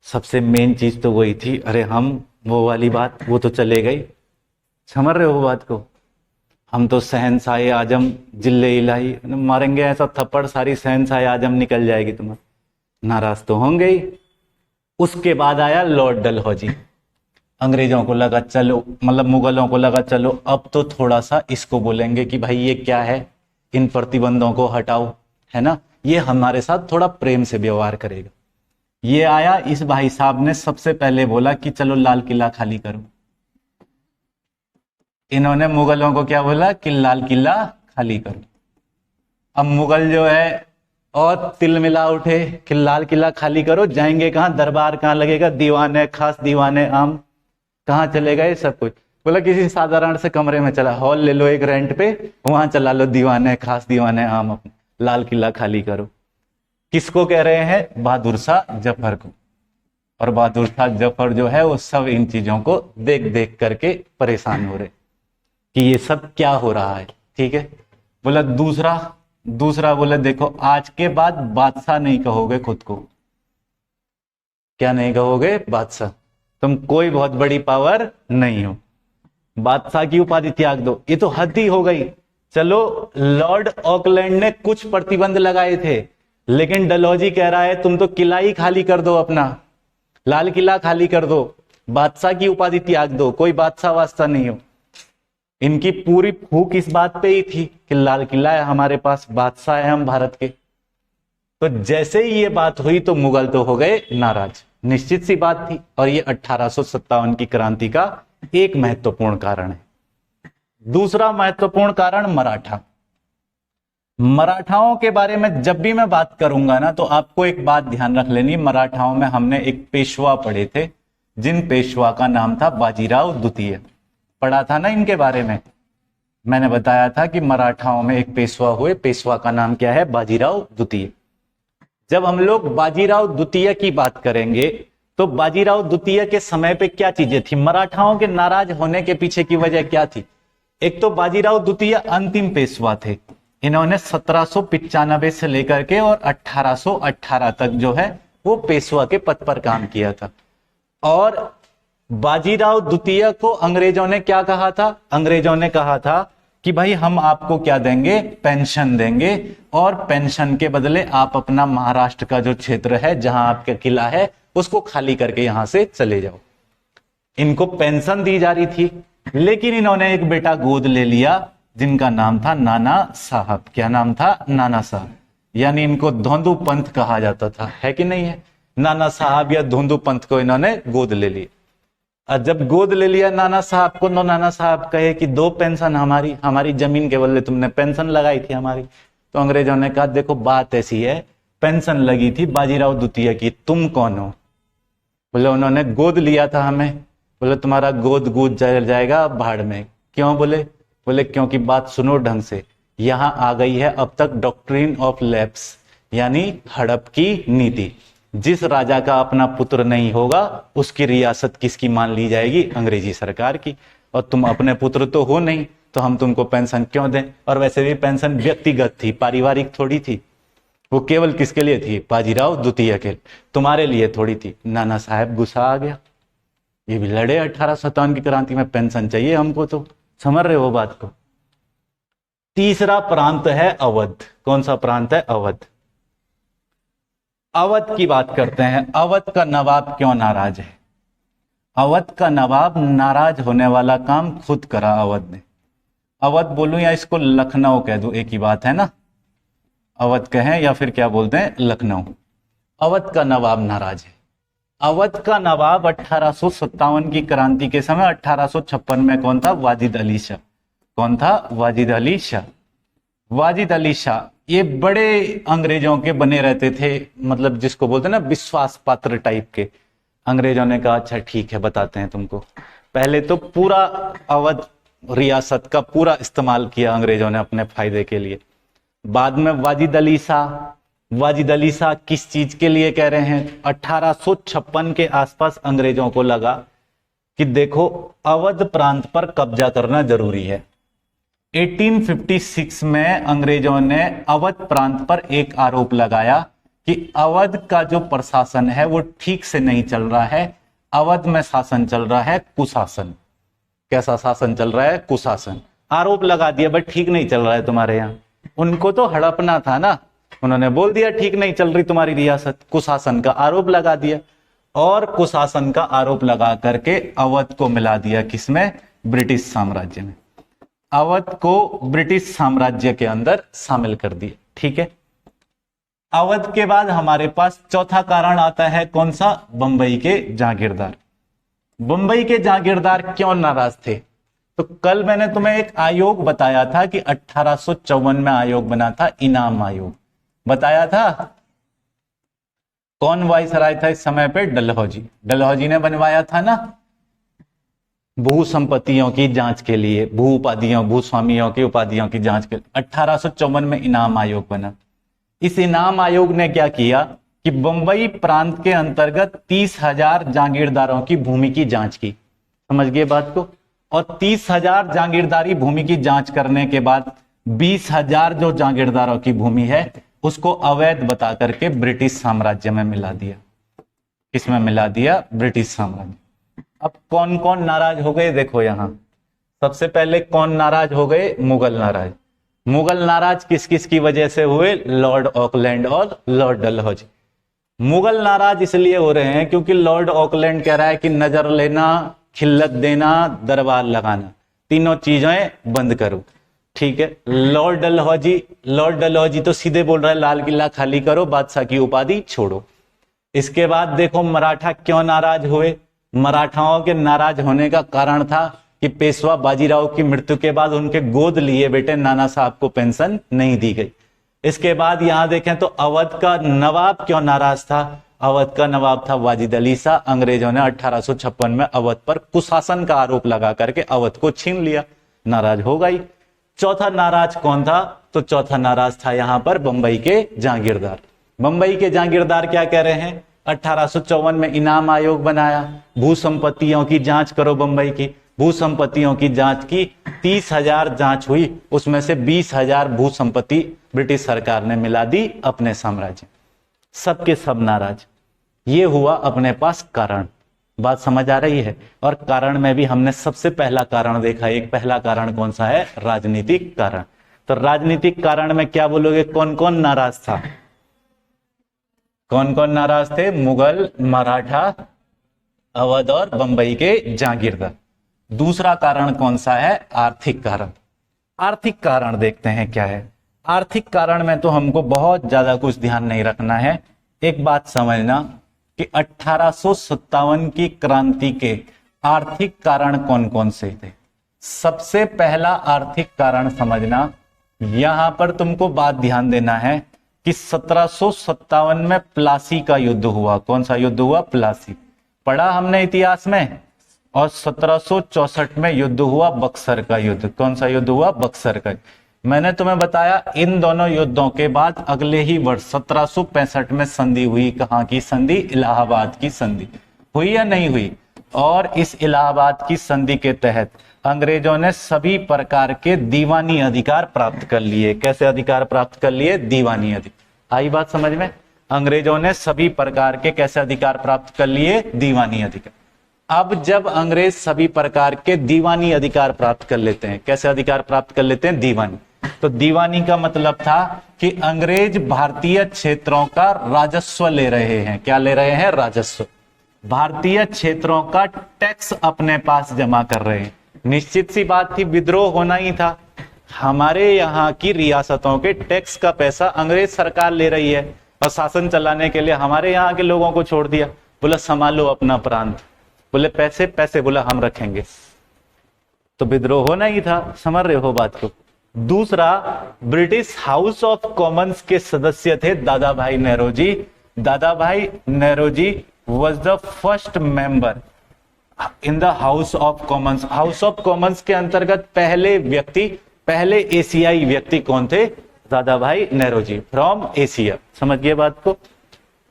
सबसे मेन चीज तो वही थी। अरे हम वो वाली बात, वो तो चले गई। समझ रहे हो बात को? हम तो शहनशाह आजम जिल्ले इलाही मारेंगे ऐसा थप्पड़, सारी शहनशाह आजम निकल जाएगी तुम्हारी। नाराज तो होंगे ही। उसके बाद आया लॉर्ड डलहौजी। अंग्रेजों को लगा चलो, मतलब मुगलों को लगा चलो अब तो थोड़ा सा इसको बोलेंगे कि भाई ये क्या है, इन प्रतिबंधों को हटाओ, है ना, ये हमारे साथ थोड़ा प्रेम से व्यवहार करेगा। ये आया, इस भाई साहब ने सबसे पहले बोला कि चलो लाल किला खाली करो। इन्होंने मुगलों को क्या बोला कि लाल किला खाली करो। अब मुगल जो है और तिल मिला उठे कि लाल किला खाली करो, जाएंगे कहां? दरबार कहां लगेगा? दीवाने खास, दीवाने आम, कहां चले गए सब कुछ? बोला किसी साधारण से कमरे में चला, हॉल ले लो एक रेंट पे, वहां चला लो दीवाने खास, दीवाने आम, अपने लाल किला खाली करो। किसको कह रहे हैं? बहादुर शाह जफर को। और बहादुर शाह जफर जो है वो सब इन चीजों को देख देख करके परेशान हो रहे कि ये सब क्या हो रहा है। ठीक है, बोला दूसरा बोला देखो, आज के बाद बादशाह नहीं कहोगे खुद को। क्या नहीं कहोगे? बादशाह। तुम कोई बहुत बड़ी पावर नहीं हो, बादशाह की उपाधि त्याग दो। ये तो हद ही हो गई। चलो, लॉर्ड ऑकलैंड ने कुछ प्रतिबंध लगाए थे, लेकिन डलहौजी कह रहा है तुम तो किला ही खाली कर दो, अपना लाल किला खाली कर दो, बादशाह की उपाधि त्याग दो, कोई बादशाह वास्ता नहीं हो। इनकी पूरी फूक इस बात पे ही थी कि लाल किला है हमारे पास, बादशाह है हम भारत के। तो जैसे ही ये बात हुई तो मुगल तो हो गए नाराज, निश्चित सी बात थी। और ये 1857 की क्रांति का एक महत्वपूर्ण कारण है। दूसरा महत्वपूर्ण कारण मराठा। मराठाओं के बारे में जब भी मैं बात करूंगा ना, तो आपको एक बात ध्यान रख लेनी, मराठाओं में हमने एक पेशवा पढ़े थे, जिन पेशवा का नाम था बाजीराव द्वितीय। पढ़ा था ना इनके बारे में, मैंने बताया था कि मराठाओं में एक पेशवा हुए, पेशवा का नाम क्या है, बाजीराव द्वितीय। जब हम लोग बाजीराव द्वितीय की बात करेंगे तो बाजीराव द्वितीय के समय पे क्या चीजें थी, मराठाओं के नाराज होने के पीछे की वजह क्या थी। एक तो बाजीराव द्वितीय अंतिम पेशवा थे, इन्होंने 1795 से लेकर के और 1818 तक जो है वो पेशवा के पद पर काम किया था। और बाजीराव द्वितीय को अंग्रेजों ने क्या कहा था, अंग्रेजों ने कहा था कि भाई हम आपको क्या देंगे, पेंशन देंगे, और पेंशन के बदले आप अपना महाराष्ट्र का जो क्षेत्र है जहां आपका किला है उसको खाली करके यहां से चले जाओ। इनको पेंशन दी जा रही थी, लेकिन इन्होंने एक बेटा गोद ले लिया जिनका नाम था नाना साहब। क्या नाम था, नाना साहब, यानी इनको धोंदू पंथ कहा जाता था, है कि नहीं है। नाना साहब या धोंदू पंथ को इन्होंने गोद ले लिया। और जब गोद ले लिया नाना साहब को, तो नाना साहब कहे कि दो पेंशन हमारी, हमारी जमीन के बदले तुमने पेंशन लगाई थी हमारी। तो अंग्रेजों ने कहा देखो बात ऐसी है, पेंशन लगी थी बाजीराव द्वितीय की, तुम कौन हो। बोले उन्होंने गोद लिया था हमें। बोले तुम्हारा गोद गूद जाएगा भाड़ में। क्यों, बोले क्योंकि बात सुनो ढंग से, यहां आ गई है अब तक डॉक्ट्रिन ऑफ लैप्स, यानी हड़प की नीति। जिस राजा का अपना पुत्र नहीं होगा उसकी रियासत किसकी मान ली जाएगी, अंग्रेजी सरकार की। और तुम अपने पुत्र तो हो नहीं, तो हम तुमको पेंशन क्यों दें। और वैसे भी पेंशन व्यक्तिगत थी, पारिवारिक थोड़ी थी, वो केवल किसके लिए थी, बाजीराव द्वितीय के, तुम्हारे लिए थोड़ी थी। नाना साहब गुस्सा आ गया, ये भी लड़े 1857 की क्रांति में, पेंशन चाहिए हमको, तो समझ रहे हो बात को। तीसरा प्रांत है अवध। कौन सा प्रांत है, अवध। अवध की बात करते हैं। अवध का नवाब क्यों नाराज है। अवध का नवाब नाराज होने वाला काम खुद करा अवध ने। अवध बोलूं या इसको लखनऊ कह दूं, एक ही बात है ना, अवध कहें या फिर क्या बोलते हैं, लखनऊ। अवध का नवाब नाराज है। अवध का नवाब 1857 की क्रांति के समय 1856 में कौन था, वाजिद अली शाह। कौन था, वाजिद अली शाह। वाजिद अली शाह ये बड़े अंग्रेजों के बने रहते थे, मतलब जिसको बोलते हैं ना विश्वास पात्र टाइप के। अंग्रेजों ने कहा अच्छा ठीक है बताते हैं तुमको। पहले तो पूरा अवध रियासत का पूरा इस्तेमाल किया अंग्रेजों ने अपने फायदे के लिए। बाद में वाजिद अली शाह किस चीज के लिए कह रहे हैं, 1856 के आसपास अंग्रेजों को लगा कि देखो अवध प्रांत पर कब्जा करना जरूरी है। 1856 में अंग्रेजों ने अवध प्रांत पर एक आरोप लगाया कि अवध का जो प्रशासन है वो ठीक से नहीं चल रहा है। अवध में शासन चल रहा है कुशासन। कैसा शासन चल रहा है, कुशासन। आरोप लगा दिया भाई ठीक नहीं चल रहा है तुम्हारे यहाँ। उनको तो हड़पना था ना, उन्होंने बोल दिया ठीक नहीं चल रही तुम्हारी रियासत, कुशासन का आरोप लगा दिया। और कुशासन का आरोप लगा करके अवध को मिला दिया किसमें, ब्रिटिश साम्राज्य में। अवध को ब्रिटिश साम्राज्य के अंदर शामिल कर दिया, ठीक है। अवध के बाद हमारे पास चौथा कारण आता है, कौन सा, बंबई के जागीरदार। बंबई के जागीरदार क्यों नाराज थे। तो कल मैंने तुम्हें एक आयोग बताया था कि 1854 में आयोग बना था, इनाम आयोग बताया था। कौन वाइसराय था इस समय पे, डलहौजी ने बनवाया था ना, भू संपत्तियों की जांच के लिए, भू उपाधियों, भूस्वामियों की उपाधियों की जांच के लिए 1854 में इनाम आयोग बना। इस इनाम आयोग ने क्या किया कि बंबई प्रांत के अंतर्गत 30,000 जागीरदारों की भूमि की जांच की। समझ गए बात को। और 30,000 जागीरदारी भूमि की जांच करने के बाद 20,000 जो जागीरदारों की भूमि है उसको अवैध बता करके ब्रिटिश साम्राज्य में मिला दिया। किसमें मिला दिया, ब्रिटिश साम्राज्य। अब कौन कौन नाराज हो गए, देखो यहां सबसे पहले कौन नाराज हो गए, मुगल नाराज। मुगल नाराज किस किस की वजह से हुए, लॉर्ड ऑकलैंड और लॉर्ड डलहौजी। मुगल नाराज इसलिए हो रहे हैं क्योंकि लॉर्ड ऑकलैंड कह रहा है कि नजर लेना, खिल्लत देना, दरबार लगाना। तीनों चीजें बंद करो। ठीक है, लॉर्ड डलहौजी तो सीधे बोल रहा है लाल किला खाली करो, बादशाह की उपाधि छोड़ो। इसके बाद देखो मराठा क्यों नाराज हुए। मराठाओं के नाराज होने का कारण था कि पेशवा बाजीराव की मृत्यु के बाद उनके गोद लिए बेटे नाना साहब को पेंशन नहीं दी गई। इसके बाद यहां देखें तो अवध का नवाब क्यों नाराज था। अवध का नवाब था वाजिद अली शाह। अंग्रेजों ने 1856 में अवध पर कुशासन का आरोप लगा करके अवध को छीन लिया, नाराज हो गई। चौथा नाराज कौन था, तो चौथा नाराज था यहां पर बंबई के जागीरदार। बंबई के जागीरदार क्या कह रहे हैं, 1854 में इनाम आयोग बनाया, भू संपत्तियों की जांच करो। बंबई की भू संपत्तियों की जांच की, 30,000 जांच हुई, उसमें से 20,000 भू संपत्ति ब्रिटिश सरकार ने मिला दी अपने साम्राज्य। सबके सब नाराज। ये हुआ अपने पास कारण। बात समझ आ रही है। और कारण में भी हमने सबसे पहला कारण देखा, एक पहला कारण कौन सा है, राजनीतिक कारण। तो राजनीतिक कारण में क्या बोलोगे, कौन कौन नाराज था, कौन कौन नाराज थे, मुगल, मराठा, अवध और बंबई के जागीरदार। दूसरा कारण कौन सा है, आर्थिक कारण। आर्थिक कारण देखते हैं क्या है। आर्थिक कारण में तो हमको बहुत ज्यादा कुछ ध्यान नहीं रखना है। एक बात समझना कि 1857 की क्रांति के आर्थिक कारण कौन कौन से थे। सबसे पहला आर्थिक कारण समझना, यहां पर तुमको बात ध्यान देना है कि 1757 में प्लासी का युद्ध हुआ। कौन सा युद्ध हुआ, प्लासी, पढ़ा हमने इतिहास में। और 1764 में युद्ध हुआ बक्सर का युद्ध। कौन सा युद्ध हुआ, बक्सर का। मैंने तुम्हें बताया इन दोनों युद्धों के बाद अगले ही वर्ष 1765 में संधि हुई। कहां की संधि, इलाहाबाद की संधि हुई या नहीं हुई। और इस इलाहाबाद की संधि के तहत अंग्रेजों ने सभी प्रकार के दीवानी अधिकार प्राप्त कर लिए। कैसे अधिकार प्राप्त कर लिए, दीवानी अधिकार। आई बात समझ में। अंग्रेजों ने सभी प्रकार के कैसे अधिकार प्राप्त कर लिए, दीवानी अधिकार। अब जब अंग्रेज सभी प्रकार के दीवानी अधिकार प्राप्त कर लेते हैं, कैसे अधिकार प्राप्त कर लेते हैं, दीवानी। तो दीवानी का मतलब था कि अंग्रेज भारतीय क्षेत्रों का राजस्व ले रहे हैं। क्या ले रहे हैं, राजस्व। भारतीय क्षेत्रों का टैक्स अपने पास जमा कर रहे हैं। निश्चित सी बात थी, विद्रोह होना ही था। हमारे यहाँ की रियासतों के टैक्स का पैसा अंग्रेज सरकार ले रही है और शासन चलाने के लिए हमारे यहाँ के लोगों को छोड़ दिया। बोला संभालो अपना प्रांत। बोले पैसे पैसे, बोला हम रखेंगे। तो विद्रोह होना ही था, समझ रहे हो बात को। दूसरा, ब्रिटिश हाउस ऑफ कॉमन्स के सदस्य थे दादा भाई नेहरू। दादा भाई Nehru was the first member in the house of Commons. House of Commons के अंतर्गत पहले एशियाई व्यक्ति कौन थे, दादा भाई नेहरू फ्रॉम एशिया। समझ गए बात को।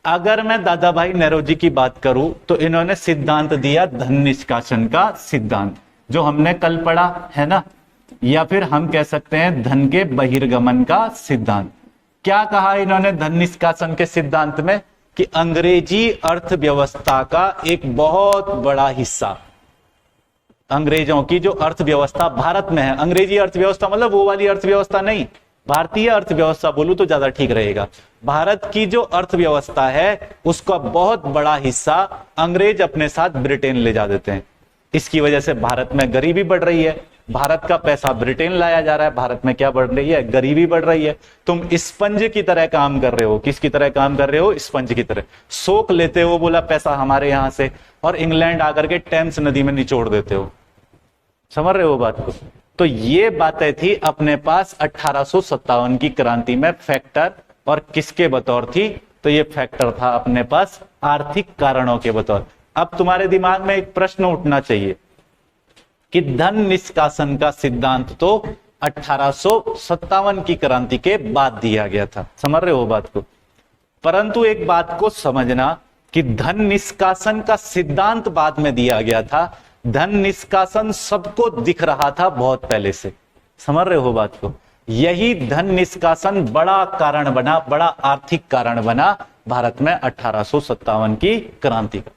अगर मैं दादा भाई नेहरू की बात करूं तो इन्होंने सिद्धांत दिया धन निष्कासन का सिद्धांत, जो हमने कल पढ़ा है ना, या फिर हम कह सकते हैं धन के बहिर्गमन का सिद्धांत। क्या कहा इन्होंने धन निष्कासन के सिद्धांत में, कि अंग्रेजी अर्थव्यवस्था का एक बहुत बड़ा हिस्सा, अंग्रेजों की जो अर्थव्यवस्था भारत में है, अंग्रेजी अर्थव्यवस्था मतलब वो वाली अर्थव्यवस्था नहीं, भारतीय अर्थव्यवस्था बोलूं तो ज्यादा ठीक रहेगा। भारत की जो अर्थव्यवस्था है उसका बहुत बड़ा हिस्सा अंग्रेज अपने साथ ब्रिटेन ले जा देते हैं। इसकी वजह से भारत में गरीबी बढ़ रही है। भारत का पैसा ब्रिटेन लाया जा रहा है, भारत में क्या बढ़ रही है, गरीबी बढ़ रही है। तुम स्पंज की तरह काम कर रहे हो। किसकी तरह काम कर रहे हो, स्पंज की तरह। सोख लेते हो बोला पैसा हमारे यहां से, और इंग्लैंड आकर के टेम्स नदी में निचोड़ देते हो। समझ रहे हो बात को। तो ये बातें थी अपने पास 1857 की क्रांति में फैक्टर, और किसके बतौर थी, तो ये फैक्टर था अपने पास आर्थिक कारणों के बतौर। अब तुम्हारे दिमाग में एक प्रश्न उठना चाहिए कि धन निष्कासन का सिद्धांत तो 1857 की क्रांति के बाद दिया गया था। समझ रहे हो बात को। परंतु एक बात को समझना कि धन निष्कासन का सिद्धांत बाद में दिया गया था, धन निष्कासन सबको दिख रहा था बहुत पहले से। समझ रहे हो बात को। यही धन निष्कासन बड़ा कारण बना, बड़ा आर्थिक कारण बना भारत में 1857 की क्रांति का।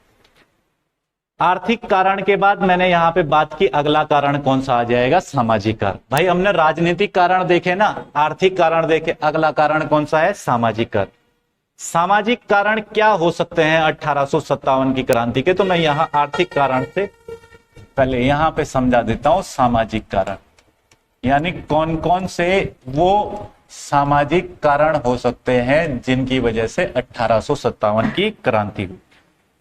आर्थिक कारण के बाद मैंने यहां पे बात की, अगला कारण कौन सा आ जाएगा, सामाजिक कारण। भाई हमने राजनीतिक कारण देखे ना, आर्थिक कारण देखे, अगला कारण कौन सा है, सामाजिक कारण। सामाजिक कारण क्या हो सकते हैं 1857 की क्रांति के, तो मैं यहां आर्थिक कारण से पहले यहां पे समझा देता हूं सामाजिक कारण, यानी कौन कौन से वो सामाजिक कारण हो सकते हैं जिनकी वजह से 1857 की क्रांति हुई।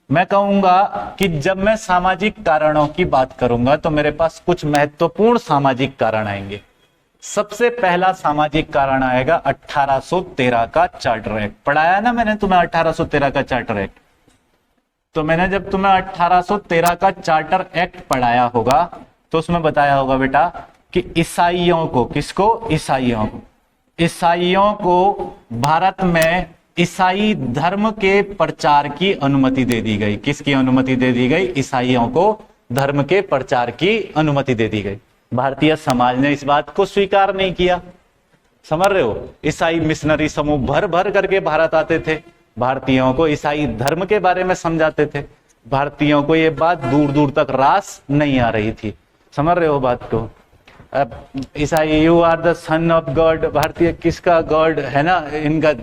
मैं कहूंगा कि जब मैं सामाजिक कारणों की बात करूंगा तो मेरे पास कुछ महत्वपूर्ण सामाजिक कारण आएंगे। सबसे पहला सामाजिक कारण आएगा 1813 का चार्टर एक्ट। पढ़ाया ना मैंने तुम्हें 1813 का चार्टर एक्ट। तो मैंने जब तुम्हें 1813 का चार्टर एक्ट पढ़ाया होगा तो उसमें बताया होगा बेटा कि ईसाइयों को, किसको, ईसाइयों को भारत में ईसाई धर्म के प्रचार की अनुमति दे दी गई। किसकी अनुमति दे दी गई? ईसाइयों को धर्म के प्रचार की अनुमति दे दी गई। भारतीय समाज ने इस बात को स्वीकार नहीं किया। समझ रहे हो? ईसाई मिशनरी समूह भर भर करके भारत आते थे, भारतीयों को ईसाई धर्म के बारे में समझाते थे। भारतीयों को ये बात दूर दूर तक रास नहीं आ रही थी। समझ रहे हो बात को? अब ईसाई you are the son of God, भारतीय किसका गॉड है ना इनका,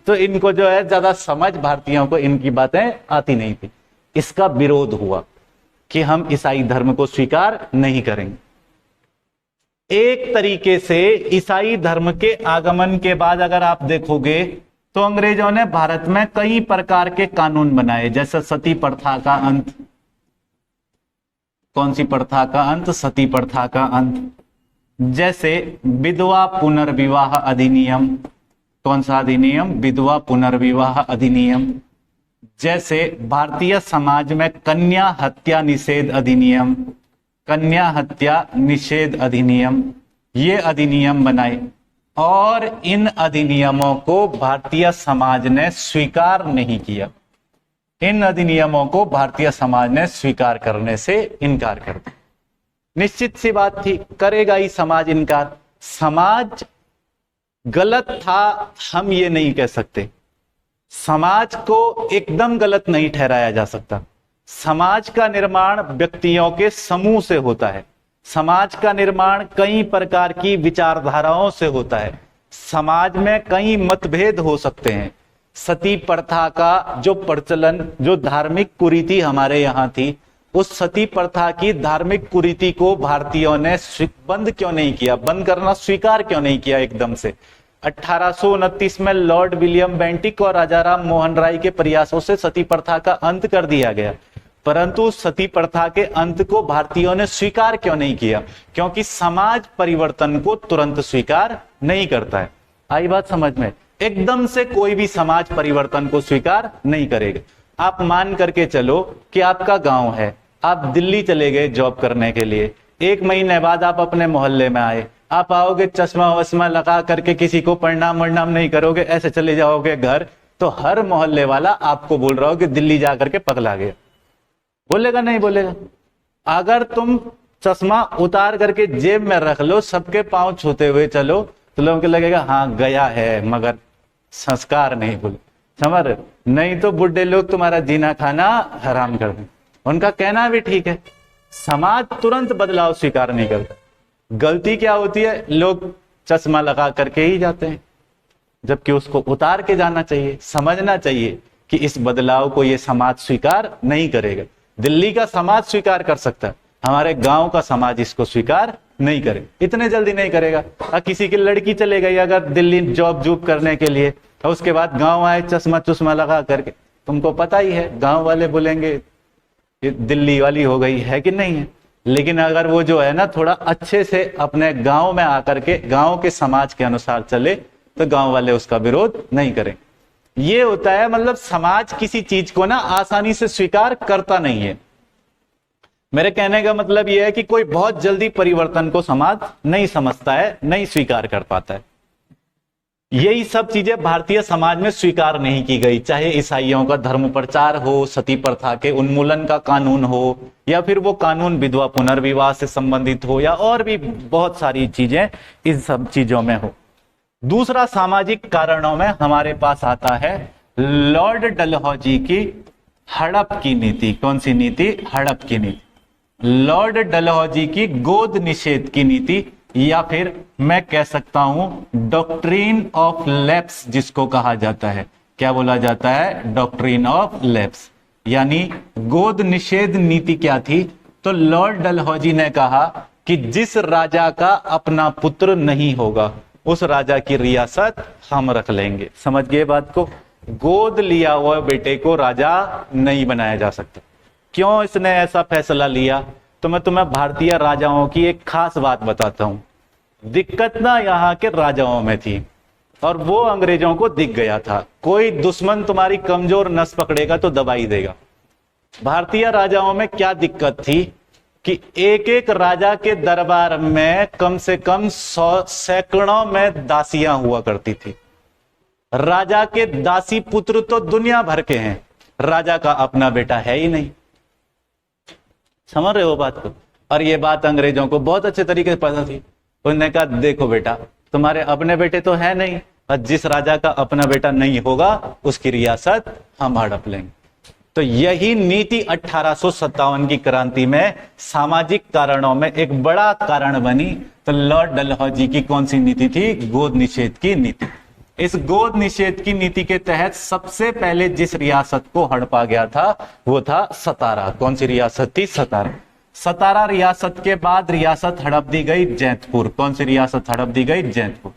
तो इनको जो है ज्यादा समझ भारतीयों को इनकी बातें आती नहीं थी। इसका विरोध हुआ कि हम ईसाई धर्म को स्वीकार नहीं करेंगे। एक तरीके से ईसाई धर्म के आगमन के बाद अगर आप देखोगे तो अंग्रेजों ने भारत में कई प्रकार के कानून बनाए, जैसे सती प्रथा का अंत। कौन सी प्रथा का अंत? सती प्रथा का अंत। जैसे विधवा पुनर्विवाह अधिनियम। कौन सा अधिनियम? विधवा पुनर्विवाह अधिनियम। जैसे भारतीय समाज में कन्या हत्या निषेध अधिनियम, कन्या हत्या निषेध अधिनियम, ये अधिनियम बनाए और इन अधिनियमों को भारतीय समाज ने स्वीकार नहीं किया। इन अधिनियमों को भारतीय समाज ने स्वीकार करने से इनकार कर दिया। निश्चित सी बात थी, करेगा ही समाज इनकार। समाज गलत था हम ये नहीं कह सकते, समाज को एकदम गलत नहीं ठहराया जा सकता। समाज का निर्माण व्यक्तियों के समूह से होता है, समाज का निर्माण कई प्रकार की विचारधाराओं से होता है, समाज में कई मतभेद हो सकते हैं। सती प्रथा का जो प्रचलन, जो धार्मिक कुरीति हमारे यहाँ थी, उस सती प्रथा की धार्मिक कुरीति को भारतीयों ने बंद क्यों नहीं किया, बंद करना स्वीकार क्यों नहीं किया एकदम से? 1829 में लॉर्ड विलियम बेंटिक और राजाराम मोहन राय के प्रयासों से सती प्रथा का अंत कर दिया गया, परंतु सती प्रथा के अंत को भारतीयों ने स्वीकार क्यों नहीं किया? क्योंकि समाज परिवर्तन को तुरंत स्वीकार नहीं करता है। आई बात समझ में? एकदम से कोई भी समाज परिवर्तन को स्वीकार नहीं करेगा। आप मान करके चलो कि आपका गांव है, आप दिल्ली चले गए जॉब करने के लिए, 1 महीने बाद आप अपने मोहल्ले में आए, आप आओगे चश्मा वश्मा लगा करके, किसी को प्रणाम वरनाम नहीं करोगे, ऐसे चले जाओगे घर, तो हर मोहल्ले वाला आपको बोल रहा हो कि दिल्ली जाकर के पगला गया। बोलेगा नहीं बोलेगा? अगर तुम चश्मा उतार करके जेब में रख लो, सबके पांव छूते हुए चलो, तो लोगों को लगेगा हाँ गया है मगर संस्कार नहीं भूले। समझ? नहीं तो बुढ़े लोग तुम्हारा जीना खाना हराम कर दें। उनका कहना भी ठीक है, समाज तुरंत बदलाव स्वीकार नहीं करता। गलती क्या होती है? लोग चश्मा लगा करके ही जाते हैं, जबकि उसको उतार के जाना चाहिए। समझना चाहिए कि इस बदलाव को ये समाज स्वीकार नहीं करेगा। दिल्ली का समाज स्वीकार कर सकता है, हमारे गांव का समाज इसको स्वीकार नहीं करे, इतने जल्दी नहीं करेगा। और किसी की लड़की चले गई अगर दिल्ली जॉब जूब करने के लिए, और उसके बाद गांव आए चश्मा चुश्मा लगा करके, तुमको पता ही है गांव वाले बोलेंगे ये दिल्ली वाली हो गई है कि नहीं है। लेकिन अगर वो जो है ना थोड़ा अच्छे से अपने गांव में आकर के गांव के समाज के अनुसार चले, तो गांव वाले उसका विरोध नहीं करें। ये होता है, मतलब समाज किसी चीज को ना आसानी से स्वीकार करता नहीं है। मेरे कहने का मतलब यह है कि कोई बहुत जल्दी परिवर्तन को समाज नहीं समझता है, नहीं स्वीकार कर पाता है। यही सब चीजें भारतीय समाज में स्वीकार नहीं की गई, चाहे ईसाइयों का धर्म प्रचार हो, सती प्रथा के उन्मूलन का कानून हो, या फिर वो कानून विधवा पुनर्विवाह से संबंधित हो, या और भी बहुत सारी चीजें इन सब चीजों में हो। दूसरा सामाजिक कारणों में हमारे पास आता है लॉर्ड डलहौजी की हड़प की नीति। कौन सी नीति? हड़प की नीति। लॉर्ड डलहौजी की गोद निषेध की नीति, या फिर मैं कह सकता हूं डॉक्ट्रिन ऑफ लैप्स, जिसको कहा जाता है। क्या बोला जाता है? Doctrine of lapse. यानी गोद निषेध नीति क्या थी? तो लॉर्ड डलहौजी ने कहा कि जिस राजा का अपना पुत्र नहीं होगा उस राजा की रियासत हम रख लेंगे। समझ गए बात को? गोद लिया हुआ बेटे को राजा नहीं बनाया जा सकता। क्यों इसने ऐसा फैसला लिया? तो मैं तुम्हें भारतीय राजाओं की एक खास बात बताता हूं। दिक्कत ना यहाँ के राजाओं में थी और वो अंग्रेजों को दिख गया था, कोई दुश्मन तुम्हारी कमजोर नस पकड़ेगा तो दबा ही देगा। भारतीय राजाओं में क्या दिक्कत थी कि एक एक राजा के दरबार में कम से कम 100 सैकड़ों में दासियां हुआ करती थी। राजा के दासी पुत्र तो दुनिया भर के हैं, राजा का अपना बेटा है ही नहीं। समझ रहे हो बात को? और ये बात अंग्रेजों को बहुत अच्छे तरीके से पता थी। उन्होंने कहा देखो बेटा, तुम्हारे अपने बेटे तो है नहीं, और जिस राजा का अपना बेटा नहीं होगा उसकी रियासत हम हड़प लेंगे। तो यही नीति 1857 की क्रांति में सामाजिक कारणों में एक बड़ा कारण बनी। तो लॉर्ड डलहौजी की कौन सी नीति थी? गोद निषेध की नीति। इस गोद निषेध की नीति के तहत सबसे पहले जिस रियासत को हड़पा गया था वो था सतारा। कौन सी रियासत थी? सतारा। सतारा रियासत के बाद रियासत हड़प दी गई जैतपुर। कौन सी रियासत हड़प दी गई? जैतपुर।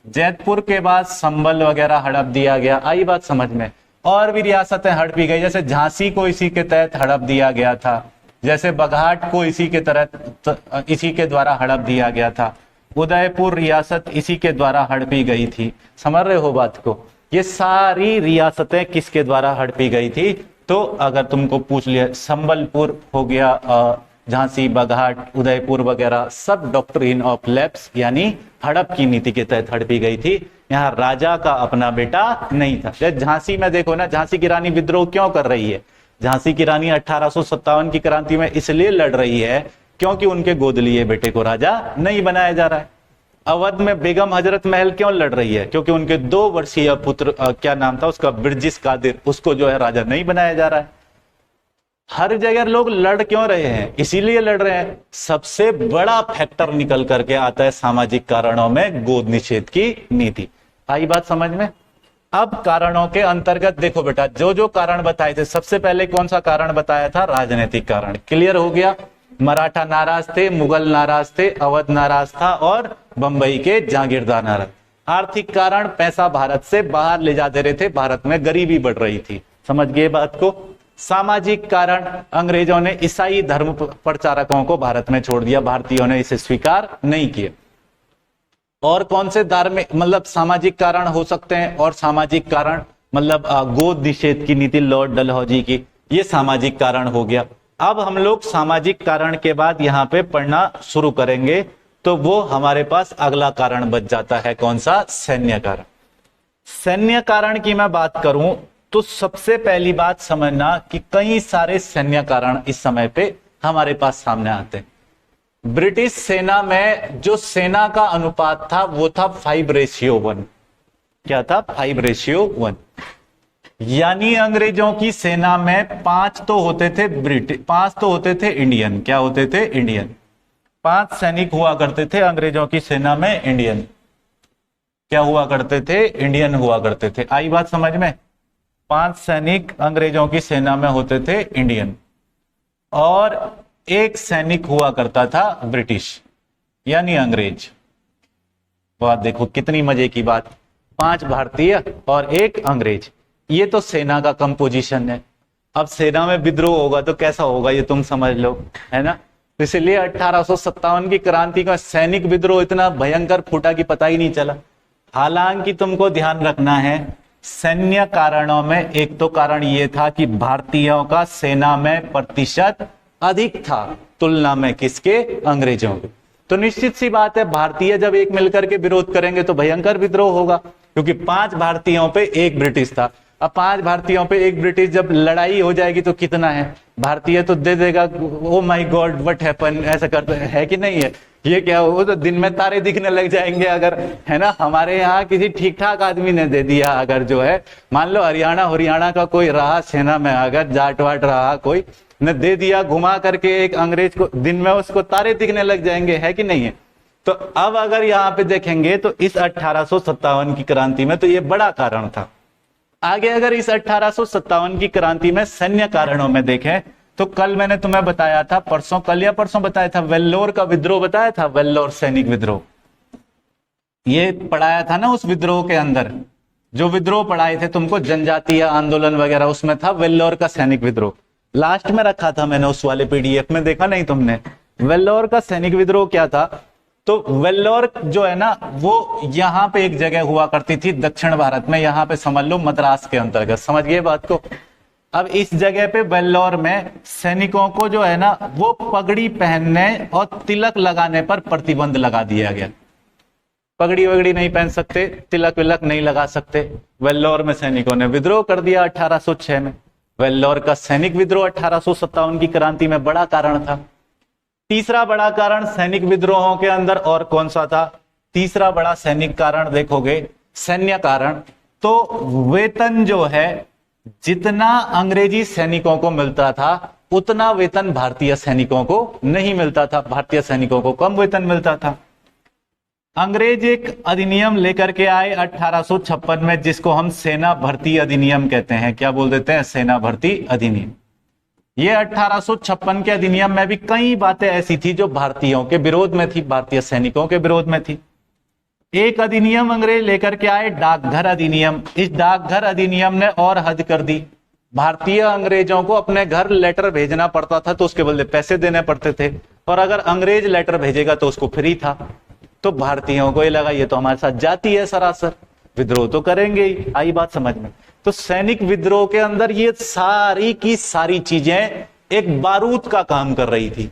जैतपुर के बाद संभल वगैरह हड़प दिया गया। आई बात समझ में? और भी रियासतें हड़पी गई, जैसे झांसी को इसी के तहत हड़प दिया गया था, जैसे बघाट को इसी के तहत इसी के द्वारा हड़प दिया गया था, उदयपुर रियासत इसी के द्वारा हड़पी गई थी। समझ रहे हो बात को? ये सारी रियासतें किसके द्वारा हड़पी गई थी? तो अगर तुमको पूछ लिया, संबलपुर हो गया, झांसी, बघाट, उदयपुर वगैरह सब डॉक्ट्रिन ऑफ लैप्स यानी हड़प की नीति के तहत हड़पी गई थी। यहाँ राजा का अपना बेटा नहीं था। जैसे झांसी में देखो ना, झांसी की रानी विद्रोह क्यों कर रही है? झांसी की रानी 1857 की क्रांति में इसलिए लड़ रही है क्योंकि उनके गोद लिए बेटे को राजा नहीं बनाया जा रहा है। अवध में बेगम हजरत महल क्यों लड़ रही है? क्योंकि उनके 2 वर्षीय पुत्र क्या नाम था उसका, बिरजिस कादिर, उसको जो है राजा नहीं बनाया जा रहा है। हर जगह लोग लड़ क्यों रहे हैं? इसीलिए लड़ रहे हैं। सबसे बड़ा फैक्टर निकल करके आता है सामाजिक कारणों में गोद निषेध की नीति। आई बात समझ में? अब कारणों के अंतर्गत देखो बेटा, जो जो कारण बताए थे, सबसे पहले कौन सा कारण बताया था? राजनीतिक कारण। क्लियर हो गया? मराठा नाराज थे, मुगल नाराज थे, अवध नाराज था और बंबई के जागीरदार नाराज। आर्थिक कारण, पैसा भारत से बाहर ले जा दे रहे थे, भारत में गरीबी बढ़ रही थी। समझ गए बात को? सामाजिक कारण, अंग्रेजों ने ईसाई धर्म प्रचारकों को भारत में छोड़ दिया, भारतीयों ने इसे स्वीकार नहीं किया। और कौन से धार्मिक मतलब सामाजिक कारण हो सकते हैं? और सामाजिक कारण मतलब गोद निषेध की नीति लॉर्ड डलहौजी की, ये सामाजिक कारण हो गया। अब हम लोग सामाजिक कारण के बाद यहाँ पे पढ़ना शुरू करेंगे तो वो हमारे पास अगला कारण बच जाता है। कौन सा? सैन्य कारण। सैन्य कारण की मैं बात करूं तो सबसे पहली बात समझना कि कई सारे सैन्य कारण इस समय पे हमारे पास सामने आते हैं। ब्रिटिश सेना में जो सेना का अनुपात था वो था 5:1। क्या था? 5:1। यानी अंग्रेजों की सेना में 5 तो होते थे ब्रिटिश, 5 तो होते थे इंडियन। क्या होते थे? इंडियन। 5 सैनिक हुआ करते थे अंग्रेजों की सेना में, इंडियन। क्या हुआ करते थे? इंडियन हुआ करते थे। आई बात समझ में? 5 सैनिक अंग्रेजों की सेना में होते थे इंडियन, और 1 सैनिक हुआ करता था ब्रिटिश यानी अंग्रेज। बात देखो कितनी मजे की बात, 5 भारतीय और 1 अंग्रेज। ये तो सेना का कंपोजिशन है। अब सेना में विद्रोह होगा तो कैसा होगा ये तुम समझ लो, है ना? इसलिए 1857 की क्रांति का सैनिक विद्रोह इतना भयंकर फूटा कि पता ही नहीं चला। हालांकि तुमको ध्यान रखना है, सैन्य कारणों में एक तो कारण यह था कि भारतीयों का सेना में प्रतिशत अधिक था तुलना में किसके? अंग्रेजों के। तो निश्चित सी बात है, भारतीय जब एक मिलकर के विरोध करेंगे तो भयंकर विद्रोह होगा, क्योंकि 5 भारतीयों पे 1 ब्रिटिश था। अब 5 भारतीयों पे 1 ब्रिटिश, जब लड़ाई हो जाएगी तो कितना है? भारतीय तो दे देगा, oh my God what happen, ऐसा करते है कि नहीं है? ये क्या हो, तो दिन में तारे दिखने लग जाएंगे अगर, है ना? हमारे यहाँ किसी ठीक ठाक आदमी ने दे दिया, अगर जो है मान लो हरियाणा का कोई रहा सेना में, अगर जाट वाट रहा कोई ने दे दिया घुमा करके एक अंग्रेज को, दिन में उसको तारे दिखने लग जाएंगे, है कि नहीं है? तो अब अगर यहाँ पे देखेंगे तो इस 1857 की क्रांति में तो ये बड़ा कारण था। आगे अगर इस 1857 की क्रांति में सैन्य कारणों में देखें तो कल मैंने तुम्हें बताया था, परसों, कल या परसों बताया था, वेल्लोर का विद्रोह बताया था, वेल्लोर सैनिक विद्रोह, ये पढ़ाया था ना। उस विद्रोह के अंदर जो विद्रोह पढ़ाए थे तुमको, जनजातीय आंदोलन वगैरह, उसमें था वेल्लोर का सैनिक विद्रोह। लास्ट में रखा था मैंने उस वाले पीडीएफ में, देखा नहीं तुमने? वेल्लोर का सैनिक विद्रोह क्या था? तो वेल्लोर जो है ना, वो यहाँ पे एक जगह हुआ करती थी दक्षिण भारत में, यहाँ पे समझ लो मद्रास के अंतर्गत, समझ गए बात को? अब इस जगह पे वेल्लोर में सैनिकों को जो है ना, वो पगड़ी पहनने और तिलक लगाने पर प्रतिबंध लगा दिया गया। पगड़ी वगड़ी नहीं पहन सकते, तिलक विलक नहीं लगा सकते। वेल्लोर में सैनिकों ने विद्रोह कर दिया 1806 में। वेल्लोर का सैनिक विद्रोह 1857 की क्रांति में बड़ा कारण था। तीसरा बड़ा कारण सैनिक विद्रोहों के अंदर और कौन सा था? तीसरा बड़ा सैनिक कारण देखोगे, सैन्य कारण, तो वेतन जो है, जितना अंग्रेजी सैनिकों को मिलता था उतना वेतन भारतीय सैनिकों को नहीं मिलता था। भारतीय सैनिकों को कम वेतन मिलता था। अंग्रेज एक अधिनियम लेकर के आए 1856 में, जिसको हम सेना भर्ती अधिनियम कहते हैं। क्या बोल देते हैं? सेना भर्ती अधिनियम। ये 1856 के अधिनियम में भी कई बातें ऐसी थी जो भारतीयों के विरोध में थी, भारतीय सैनिकों के विरोध में थी। एक अधिनियम अंग्रेज लेकर के आए, डाकघर अधिनियम। इस डाकघर अधिनियम ने और हद कर दी। भारतीय अंग्रेजों को अपने घर लेटर भेजना पड़ता था तो उसके बदले पैसे देने पड़ते थे, और अगर अंग्रेज लेटर भेजेगा तो उसको फ्री था। तो भारतीयों को ये लगा ये तो हमारे साथ जाती है सरासर, विद्रोह तो करेंगे ही। आई बात समझ में? तो सैनिक विद्रोह के अंदर ये सारी की सारी चीजें एक बारूद का काम कर रही थी।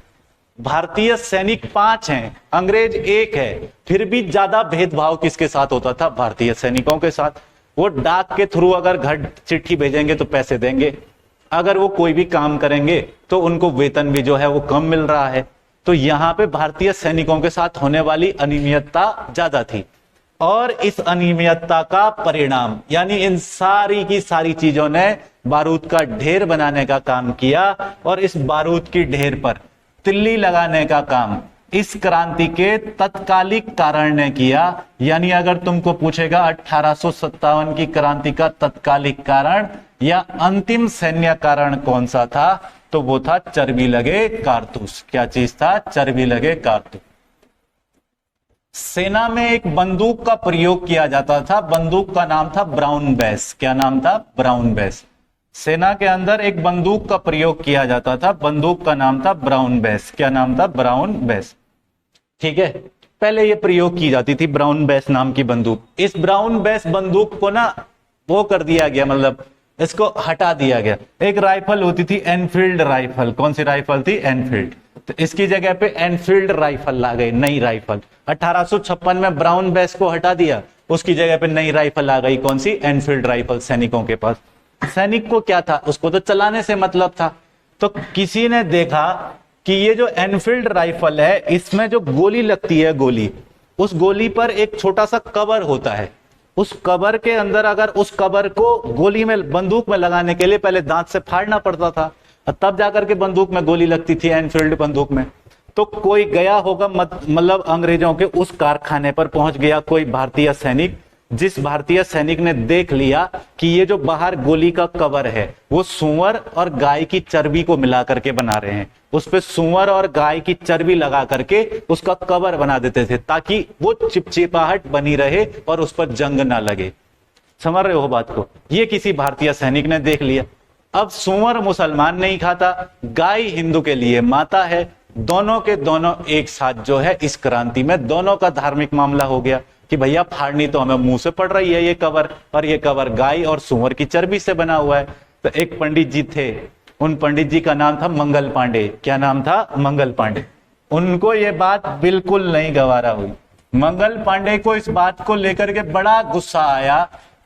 भारतीय सैनिक 5 हैं, अंग्रेज 1 है, फिर भी ज्यादा भेदभाव किसके साथ होता था? भारतीय सैनिकों के साथ। वो डाक के थ्रू अगर घर चिट्ठी भेजेंगे तो पैसे देंगे, अगर वो कोई भी काम करेंगे तो उनको वेतन भी जो है वो कम मिल रहा है। तो यहां पे भारतीय सैनिकों के साथ होने वाली अनियमितता ज्यादा थी, और इस अनियमितता का परिणाम यानी इन सारी की सारी चीजों ने बारूद का ढेर बनाने का काम किया, और इस बारूद की ढेर पर तिल्ली लगाने का काम इस क्रांति के तत्कालिक कारण ने किया। यानी अगर तुमको पूछेगा 1857 की क्रांति का तत्कालिक कारण या अंतिम सैन्य कारण कौन सा था, तो वो था चर्बी लगे कारतूस। क्या चीज था? चर्बी लगे कारतूस। सेना में एक बंदूक का प्रयोग किया जाता था, बंदूक का नाम था ब्राउन बेस। क्या नाम था? Brown base. सेना के अंदर एक बंदूक का प्रयोग किया जाता था, बंदूक का नाम था ब्राउन बेस। क्या नाम था? Brown base. ठीक है, पहले ये प्रयोग की जाती थी ब्राउन बेस नाम की बंदूक। इस ब्राउन बेस बंदूक को ना वो कर दिया गया, मतलब इसको हटा दिया गया। एक राइफल होती थी एनफील्ड राइफल। कौन सी राइफल थी? एनफील्ड। तो इसकी जगह पे एनफील्ड राइफल ला गई, नई राइफल। 1856 में ब्राउन बेस को हटा दिया, उसकी जगह पे नई राइफल आ गई। कौन सी? एनफील्ड राइफल सैनिकों के पास। सैनिक को क्या था? उसको तो चलाने से मतलब था। तो किसी ने देखा कि ये जो एनफील्ड राइफल है, इसमें जो गोली लगती है, गोली, उस गोली पर एक छोटा सा कवर होता है। उस कवर के अंदर, अगर उस कवर को गोली में, बंदूक में लगाने के लिए पहले दांत से फाड़ना पड़ता था, तब जाकर के बंदूक में गोली लगती थी, एनफील्ड बंदूक में। तो कोई गया होगा, मतलब अंग्रेजों के उस कारखाने पर पहुंच गया कोई भारतीय सैनिक, जिस भारतीय सैनिक ने देख लिया कि ये जो बाहर गोली का कवर है वो सूअर और गाय की चर्बी को मिला करके बना रहे हैं। उस पे सूअर और गाय की चर्बी लगा करके उसका कवर बना देते थे, ताकि वो चिपचिपाहट बनी रहे और उस पर जंग ना लगे। समझ रहे हो बात को? ये किसी भारतीय सैनिक ने देख लिया। अब सूअर मुसलमान नहीं खाता, गाय हिंदू के लिए माता है, दोनों के दोनों एक साथ जो है इस क्रांति में दोनों का धार्मिक मामला हो गया कि भैया फाड़नी तो हमें मुंह से पड़ रही है ये कवर, और ये कवर गाय और सूअर की चर्बी से बना हुआ है। तो एक पंडित जी थे, उन पंडित जी का नाम था मंगल पांडे। क्या नाम था? मंगल पांडे। उनको ये बात बिल्कुल नहीं गवारा हुई। मंगल पांडे को इस बात को लेकर के बड़ा गुस्सा आया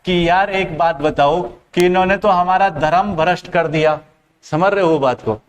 कि यार एक बात बताओ कि इन्होंने तो हमारा धर्म भ्रष्ट कर दिया। समझ रहे हो बात को?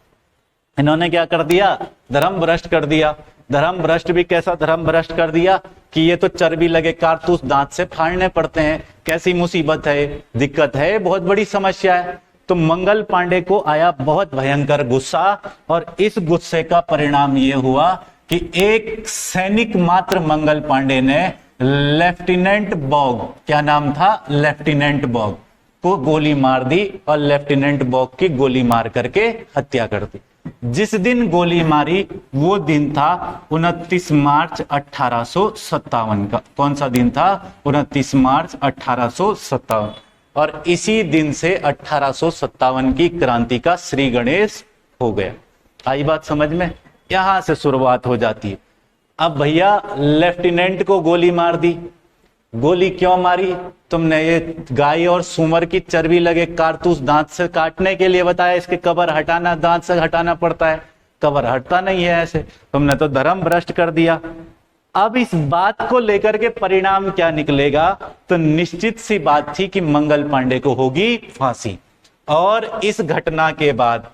इन्होंने क्या कर दिया? धर्म भ्रष्ट कर दिया। धर्म भ्रष्ट भी कैसा धर्म भ्रष्ट कर दिया कि ये तो चर्बी लगे कारतूस दांत से फाड़ने पड़ते हैं। कैसी मुसीबत है, दिक्कत है, बहुत बड़ी समस्या है। तो मंगल पांडे को आया बहुत भयंकर गुस्सा, और इस गुस्से का परिणाम ये हुआ कि एक सैनिक मात्र मंगल पांडे ने लेफ्टिनेंट बॉग, क्या नाम था? Lieutenant Baugh. को गोली मार दी और लेफ्टिनेंट बॉक की गोली मार करके हत्या कर दी। जिस दिन गोली मारी वो दिन था 29 मार्च 1857 का। कौन सा दिन था? 29 मार्च 1857। और इसी दिन से 1857 की क्रांति का श्री गणेश हो गया। आई बात समझ में? यहां से शुरुआत हो जाती है। अब भैया लेफ्टिनेंट को गोली मार दी। गोली क्यों मारी? तुमने ये गाय और सूअर की चर्बी लगे कारतूस दांत से काटने के लिए बताया। इसके कवर हटाना, दांत से हटाना पड़ता है, कवर हटता नहीं है ऐसे। तुमने तो धर्म भ्रष्ट कर दिया। अब इस बात को लेकर के परिणाम क्या निकलेगा? तो निश्चित सी बात थी कि मंगल पांडे को होगी फांसी। और इस घटना के बाद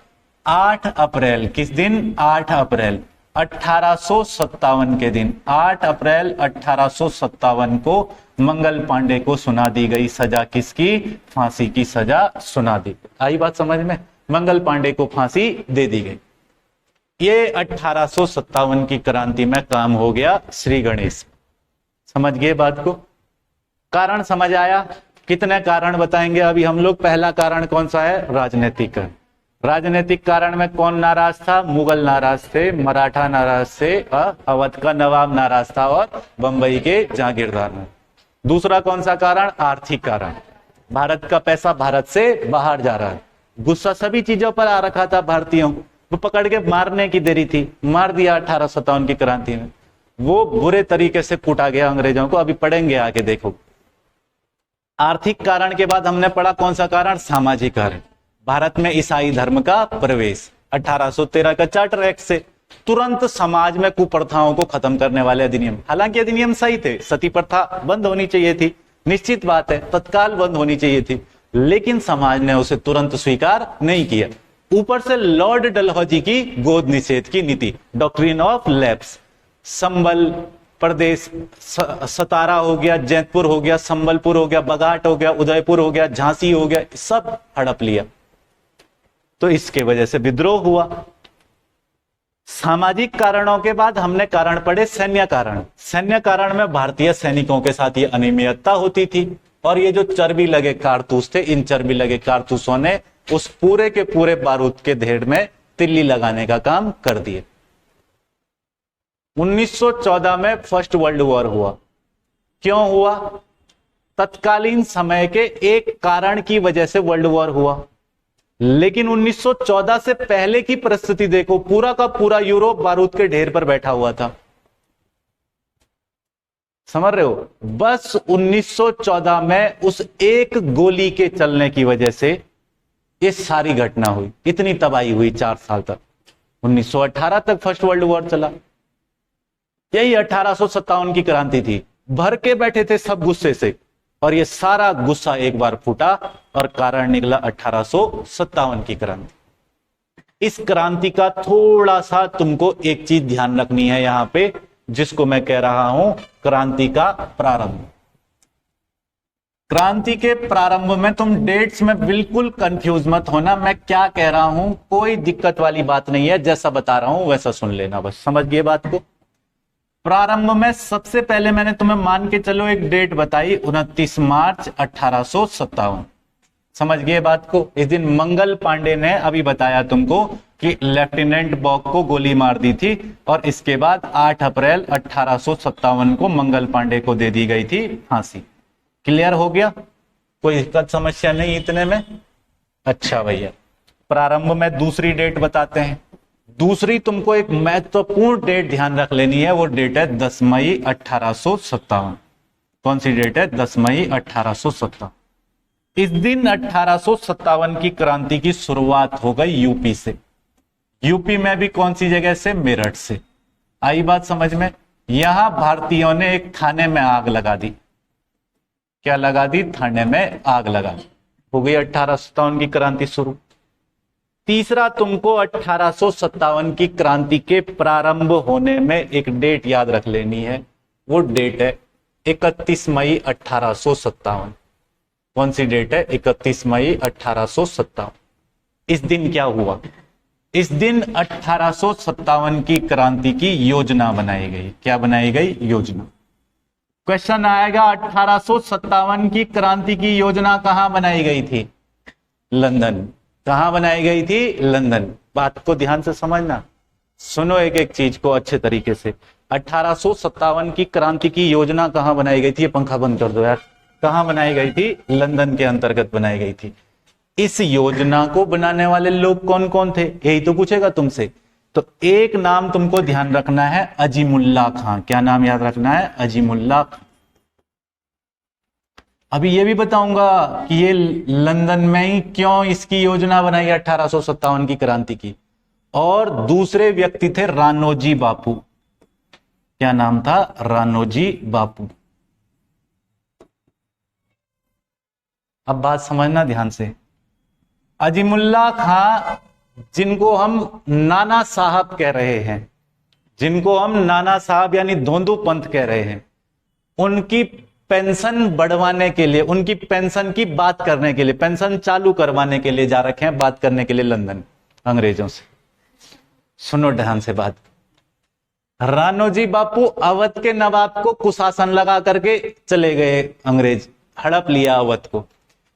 8 अप्रैल, किस दिन? 8 अप्रैल 1857 के दिन, 8 अप्रैल 1857 को मंगल पांडे को सुना दी गई सजा। किसकी? फांसी की सजा सुना दी। आई बात समझ में? मंगल पांडे को फांसी दे दी गई। ये 1857 की क्रांति में काम हो गया श्री गणेश। समझ गए बात को? कारण समझ आया? कितने कारण बताएंगे अभी हम लोग। पहला कारण कौन सा है? राजनीतिक। राजनीतिक कारण में कौन नाराज था? मुगल नाराज थे, मराठा नाराज थे, अवध का नवाब नाराज था और बंबई के जागीरदार ने। दूसरा कौन सा कारण? आर्थिक कारण। भारत का पैसा भारत से बाहर जा रहा है। गुस्सा सभी चीजों पर आ रखा था भारतीयों को। वो पकड़ के मारने की देरी थी, मार दिया 1857 की क्रांति में। वो बुरे तरीके से कूटा गया अंग्रेजों को। अभी पढ़ेंगे आगे, देखो। आर्थिक कारण के बाद हमने पढ़ा कौन सा कारण? सामाजिक कारण। भारत में ईसाई धर्म का प्रवेश 1813 का चार्टर एक्ट से तुरंत समाज में कुप्रथाओं को खत्म करने वाले अधिनियम। हालांकि अधिनियम सही थे, सती प्रथा बंद होनी चाहिए थी, निश्चित बात है, तत्काल बंद होनी चाहिए थी, लेकिन समाज ने उसे तुरंत स्वीकार नहीं किया। ऊपर से लॉर्ड डलहौजी की गोद निषेध की नीति, डॉक्ट्रिन ऑफ लैप्स, संबल प्रदेश, सतारा हो गया, जैतपुर हो गया, संबलपुर हो गया, बघाट हो गया, उदयपुर हो गया, झांसी हो गया, सब हड़प लिया। तो इसके वजह से विद्रोह हुआ। सामाजिक कारणों के बाद हमने कारण पढ़े सैन्य कारण। सैन्य कारण में भारतीय सैनिकों के साथ ये अनियमितता होती थी और ये जो चर्बी लगे कारतूस थे, इन चर्बी लगे कारतूसों ने उस पूरे के पूरे बारूद के ढेर में तिल्ली लगाने का काम कर दिए। 1914 में फर्स्ट वर्ल्ड वॉर हुआ। क्यों हुआ? तत्कालीन समय के एक कारण की वजह से वर्ल्ड वॉर हुआ। लेकिन 1914 से पहले की परिस्थिति देखो, पूरा का पूरा यूरोप बारूद के ढेर पर बैठा हुआ था। समझ रहे हो? बस 1914 में उस एक गोली के चलने की वजह से ये सारी घटना हुई, इतनी तबाही हुई 4 साल तक। 1918 तक फर्स्ट वर्ल्ड वॉर चला। यही 1857 की क्रांति थी। भर के बैठे थे सब गुस्से से और ये सारा गुस्सा एक बार फूटा और कारण निकला 1857 की क्रांति। इस क्रांति का थोड़ा सा तुमको एक चीज ध्यान रखनी है यहां पे, जिसको मैं कह रहा हूं क्रांति का प्रारंभ। क्रांति के प्रारंभ में तुम डेट्स में बिल्कुल कंफ्यूज मत होना। मैं क्या कह रहा हूं कोई दिक्कत वाली बात नहीं है, जैसा बता रहा हूं वैसा सुन लेना, बस समझ गए बात को। प्रारंभ में सबसे पहले मैंने तुम्हें मान के चलो एक डेट बताई, 29 मार्च 1857। समझ गए बात को? इस दिन मंगल पांडे ने अभी बताया तुमको कि लेफ्टिनेंट बॉक को गोली मार दी थी और इसके बाद 8 अप्रैल 1857 को मंगल पांडे को दे दी गई थी फांसी। क्लियर हो गया? कोई दिक्कत समस्या नहीं इतने में? अच्छा भैया, प्रारंभ में दूसरी डेट बताते हैं। दूसरी तुमको एक महत्वपूर्ण डेट ध्यान रख लेनी है, वो डेट है 10 मई 1857। कौन सी डेट है? 10 मई 1857। इस दिन 1857 की क्रांति की शुरुआत हो गई यूपी से। यूपी में भी कौन सी जगह से? मेरठ से। आई बात समझ में? यहां भारतीयों ने एक थाने में आग लगा दी। क्या लगा दी? थाने में आग लगा दी। हो गई 1857 की क्रांति शुरू। तीसरा तुमको 1857 की क्रांति के प्रारंभ होने में एक डेट याद रख लेनी है, वो डेट है 31 मई 1857। कौन सी डेट है? 31 मई 1857। इस दिन क्या हुआ? इस दिन 1857 की क्रांति की योजना बनाई गई। क्या बनाई गई? योजना। क्वेश्चन आएगा 1857 की क्रांति की योजना कहां बनाई गई थी? लंदन। कहां बनाई गई थी? लंदन। बात को ध्यान से समझना, सुनो एक एक चीज को अच्छे तरीके से। 1857 की क्रांति की योजना कहां बनाई गई थी? ये पंखा बंद कर दो यार। कहां बनाई गई थी? लंदन के अंतर्गत बनाई गई थी। इस योजना को बनाने वाले लोग कौन कौन थे, यही तो पूछेगा तुमसे। तो एक नाम तुमको ध्यान रखना है, अजीमुल्ला खां। क्या नाम याद रखना है? अजीमुल्ला खां। अभी ये भी बताऊंगा कि ये लंदन में ही क्यों इसकी योजना बनाई 1857 की क्रांति की। और दूसरे व्यक्ति थे रानोजी बापू। क्या नाम था? रानोजी बापू। अब बात समझना ध्यान से। अजीमुल्ला खां, जिनको हम नाना साहब कह रहे हैं, जिनको हम नाना साहब यानी धोंदू पंथ कह रहे हैं, उनकी पेंशन बढ़वाने के लिए, उनकी पेंशन की बात करने के लिए, पेंशन चालू करवाने के लिए जा रखे हैं बात करने के लिए लंदन अंग्रेजों से। सुनो ध्यान से बात। रानोजी बापू अवध के नवाब को कुशासन लगा करके चले गए, अंग्रेज हड़प लिया अवध को।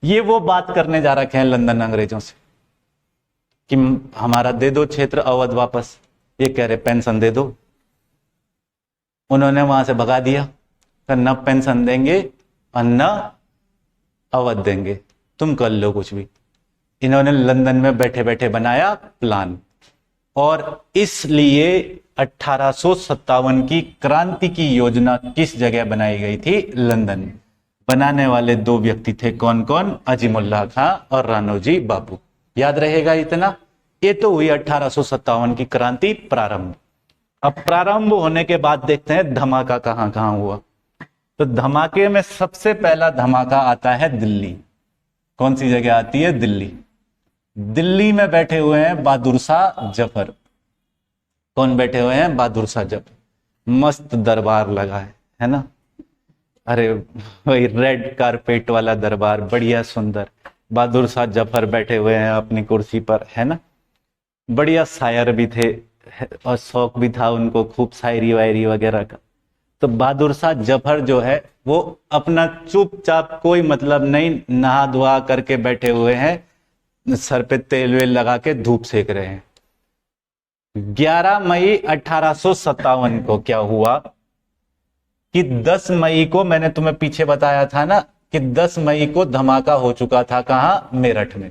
ये वो बात करने जा रखे हैं लंदन अंग्रेजों से कि हमारा दे दो क्षेत्र अवध वापस। ये कह रहे पेंशन दे दो। उन्होंने वहां से भगा दिया, तो न पेंशन देंगे और न अवध देंगे, तुम कर लो कुछ भी। इन्होंने लंदन में बैठे बैठे बनाया प्लान, और इसलिए 1857 की क्रांति की योजना किस जगह बनाई गई थी? लंदन। बनाने वाले दो व्यक्ति थे कौन कौन? अजीमुल्ला खां और रानोजी बापू। याद रहेगा इतना। ये तो हुई 1857 की क्रांति प्रारंभ। अब प्रारंभ होने के बाद देखते हैं धमाका कहां कहां हुआ। तो धमाके में सबसे पहला धमाका आता है दिल्ली। कौन सी जगह आती है? दिल्ली। दिल्ली में बैठे हुए हैं बहादुर शाह जफर। कौन बैठे हुए हैं? बहादुर शाह जफर। मस्त दरबार लगा है ना? अरे वही रेड कारपेट वाला दरबार, बढ़िया सुंदर। बहादुर शाह जफर बैठे हुए हैं अपनी कुर्सी पर, है ना? बढ़िया शायर भी थे और शौक भी था उनको खूब शायरी वायरी वगैरह का। तो बहादुर शाह जफर जो है वो अपना चुपचाप, कोई मतलब नहीं, नहा धुआ करके बैठे हुए हैं, सर पे तेल वेल लगा के धूप सेक रहे हैं। 11 मई 1857 को क्या हुआ कि 10 मई को, मैंने तुम्हें पीछे बताया था ना कि 10 मई को धमाका हो चुका था। कहां? मेरठ में।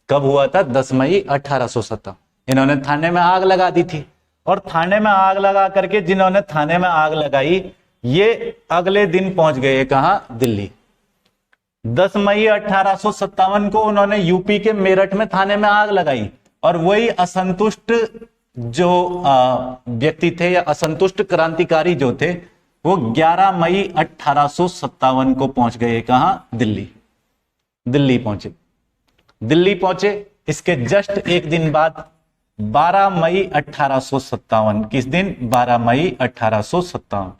कब हुआ था? 10 मई 1857। इन्होंने थाने में आग लगा दी थी, और थाने में आग लगा करके, जिन्होंने थाने में आग लगाई, ये अगले दिन पहुंच गए कहां? दिल्ली। 10 मई 1857 को उन्होंने यूपी के मेरठ में थाने में आग लगाई, और वही असंतुष्ट जो व्यक्ति थे या असंतुष्ट क्रांतिकारी जो थे, वो 11 मई 1857 को पहुंच गए कहां? दिल्ली। दिल्ली पहुंचे। दिल्ली पहुंचे, इसके जस्ट एक दिन बाद 12 मई 1857, किस दिन? 12 मई 1857।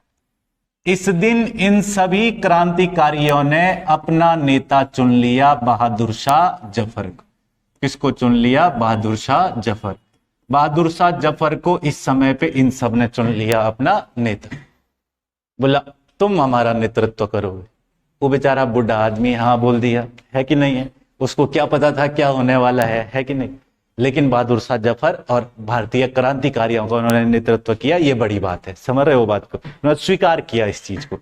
इस दिन इन सभी क्रांतिकारियों ने अपना नेता चुन लिया, बहादुर शाह जफर को। किसको चुन लिया? बहादुर शाह जफर। बहादुर शाह जफर को इस समय पे इन सब ने चुन लिया अपना नेता। बोला तुम हमारा नेतृत्व करोगे। वो बेचारा बूढ़ा आदमी हाँ बोल दिया, है कि नहीं है? उसको क्या पता था क्या होने वाला है कि नहीं? लेकिन बहादुर शाह जफर और भारतीय क्रांतिकारियों का उन्होंने नेतृत्व किया, ये बड़ी बात है। समझ रहे हो बात को? उन्होंने स्वीकार किया इस चीज को।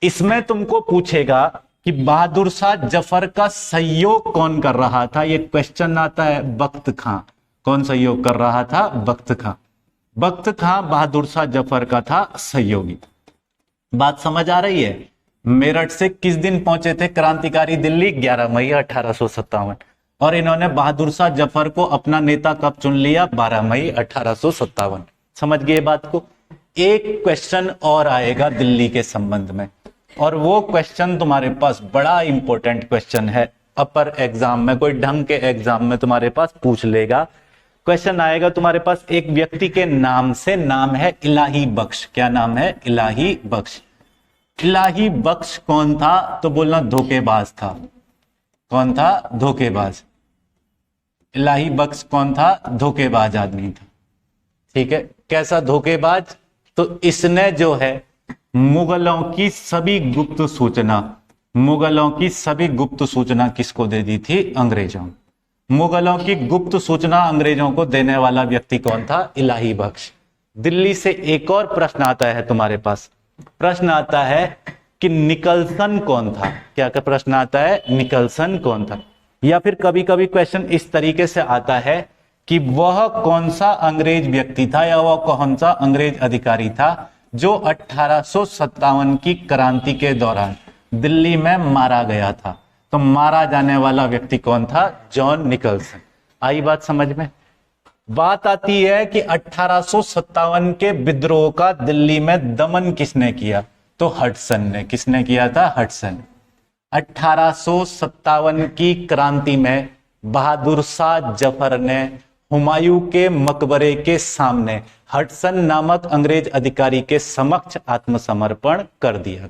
इसमें तुमको पूछेगा कि बहादुर शाह जफर का सहयोग कौन कर रहा था, ये क्वेश्चन आता है। बख्त खां। कौन सहयोग कर रहा था? बख्त खां। बख्त खां बहादुर शाह जफर का था सहयोगी। बात समझ आ रही है? मेरठ से किस दिन पहुंचे थे क्रांतिकारी दिल्ली? 11 मई 1857। और इन्होंने बहादुर शाह जफर को अपना नेता कब चुन लिया? 12 मई 1857। समझ गए बात को? एक क्वेश्चन और आएगा दिल्ली के संबंध में, और वो क्वेश्चन तुम्हारे पास बड़ा इंपॉर्टेंट क्वेश्चन है। अपर एग्जाम में, कोई ढंग के एग्जाम में तुम्हारे पास पूछ लेगा। क्वेश्चन आएगा तुम्हारे पास एक व्यक्ति के नाम से, नाम है इलाही बख्श। क्या नाम है? इलाही बख्श। इलाही बख्श कौन था? तो बोलना धोखेबाज था। कौन था? धोखेबाज। इलाही बख्श कौन था? धोखेबाज आदमी था। ठीक है, कैसा धोखेबाज? तो इसने जो है मुगलों की सभी गुप्त सूचना, मुगलों की सभी गुप्त सूचना किसको दे दी थी? अंग्रेजों। मुगलों की गुप्त सूचना अंग्रेजों को देने वाला व्यक्ति कौन था? इलाही बख्श। दिल्ली से एक और प्रश्न आता है तुम्हारे पास, प्रश्न आता है कि निकलसन कौन था? क्या क्या प्रश्न आता है? निकलसन कौन था? या फिर कभी कभी क्वेश्चन इस तरीके से आता है कि वह कौन सा अंग्रेज व्यक्ति था या वह कौन सा अंग्रेज अधिकारी था जो 1857 की क्रांति के दौरान दिल्ली में मारा गया था? तो मारा जाने वाला व्यक्ति कौन था? John Nicholson. आई बात समझ में? बात आती है कि 1857 के विद्रोह का दिल्ली में दमन किसने किया? तो हडसन ने। किसने किया था? हडसन। 1857 की क्रांति में बहादुर शाह जफर ने हुमायूं के मकबरे के सामने हडसन नामक अंग्रेज अधिकारी के समक्ष आत्मसमर्पण कर दिया।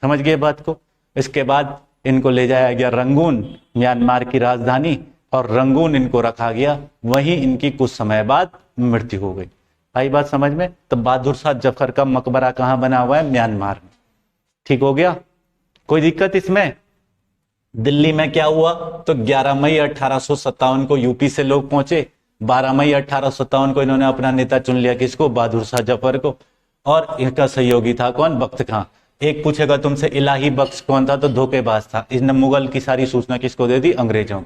समझ गए बात को? इसके बाद इनको ले जाया गया रंगून, म्यांमार की राजधानी, और रंगून इनको रखा गया। वहीं इनकी कुछ समय बाद मृत्यु हो गई। आई बात समझ में? तो बहादुर शाह जफर का मकबरा कहां बना हुआ है? म्यांमार में। ठीक हो गया? कोई दिक्कत इसमें? दिल्ली में क्या हुआ? तो 11 मई 1857 को यूपी से लोग पहुंचे। 12 मई 1857 को इन्होंने अपना नेता चुन लिया। किसको? बहादुर शाह जफर को। और इनका सहयोगी था कौन? बख्त खां। एक पूछेगा तुमसे इलाही बख्श कौन था? तो धोखेबाज था। इसने मुगल की सारी सूचना किसको दे दी? अंग्रेजों।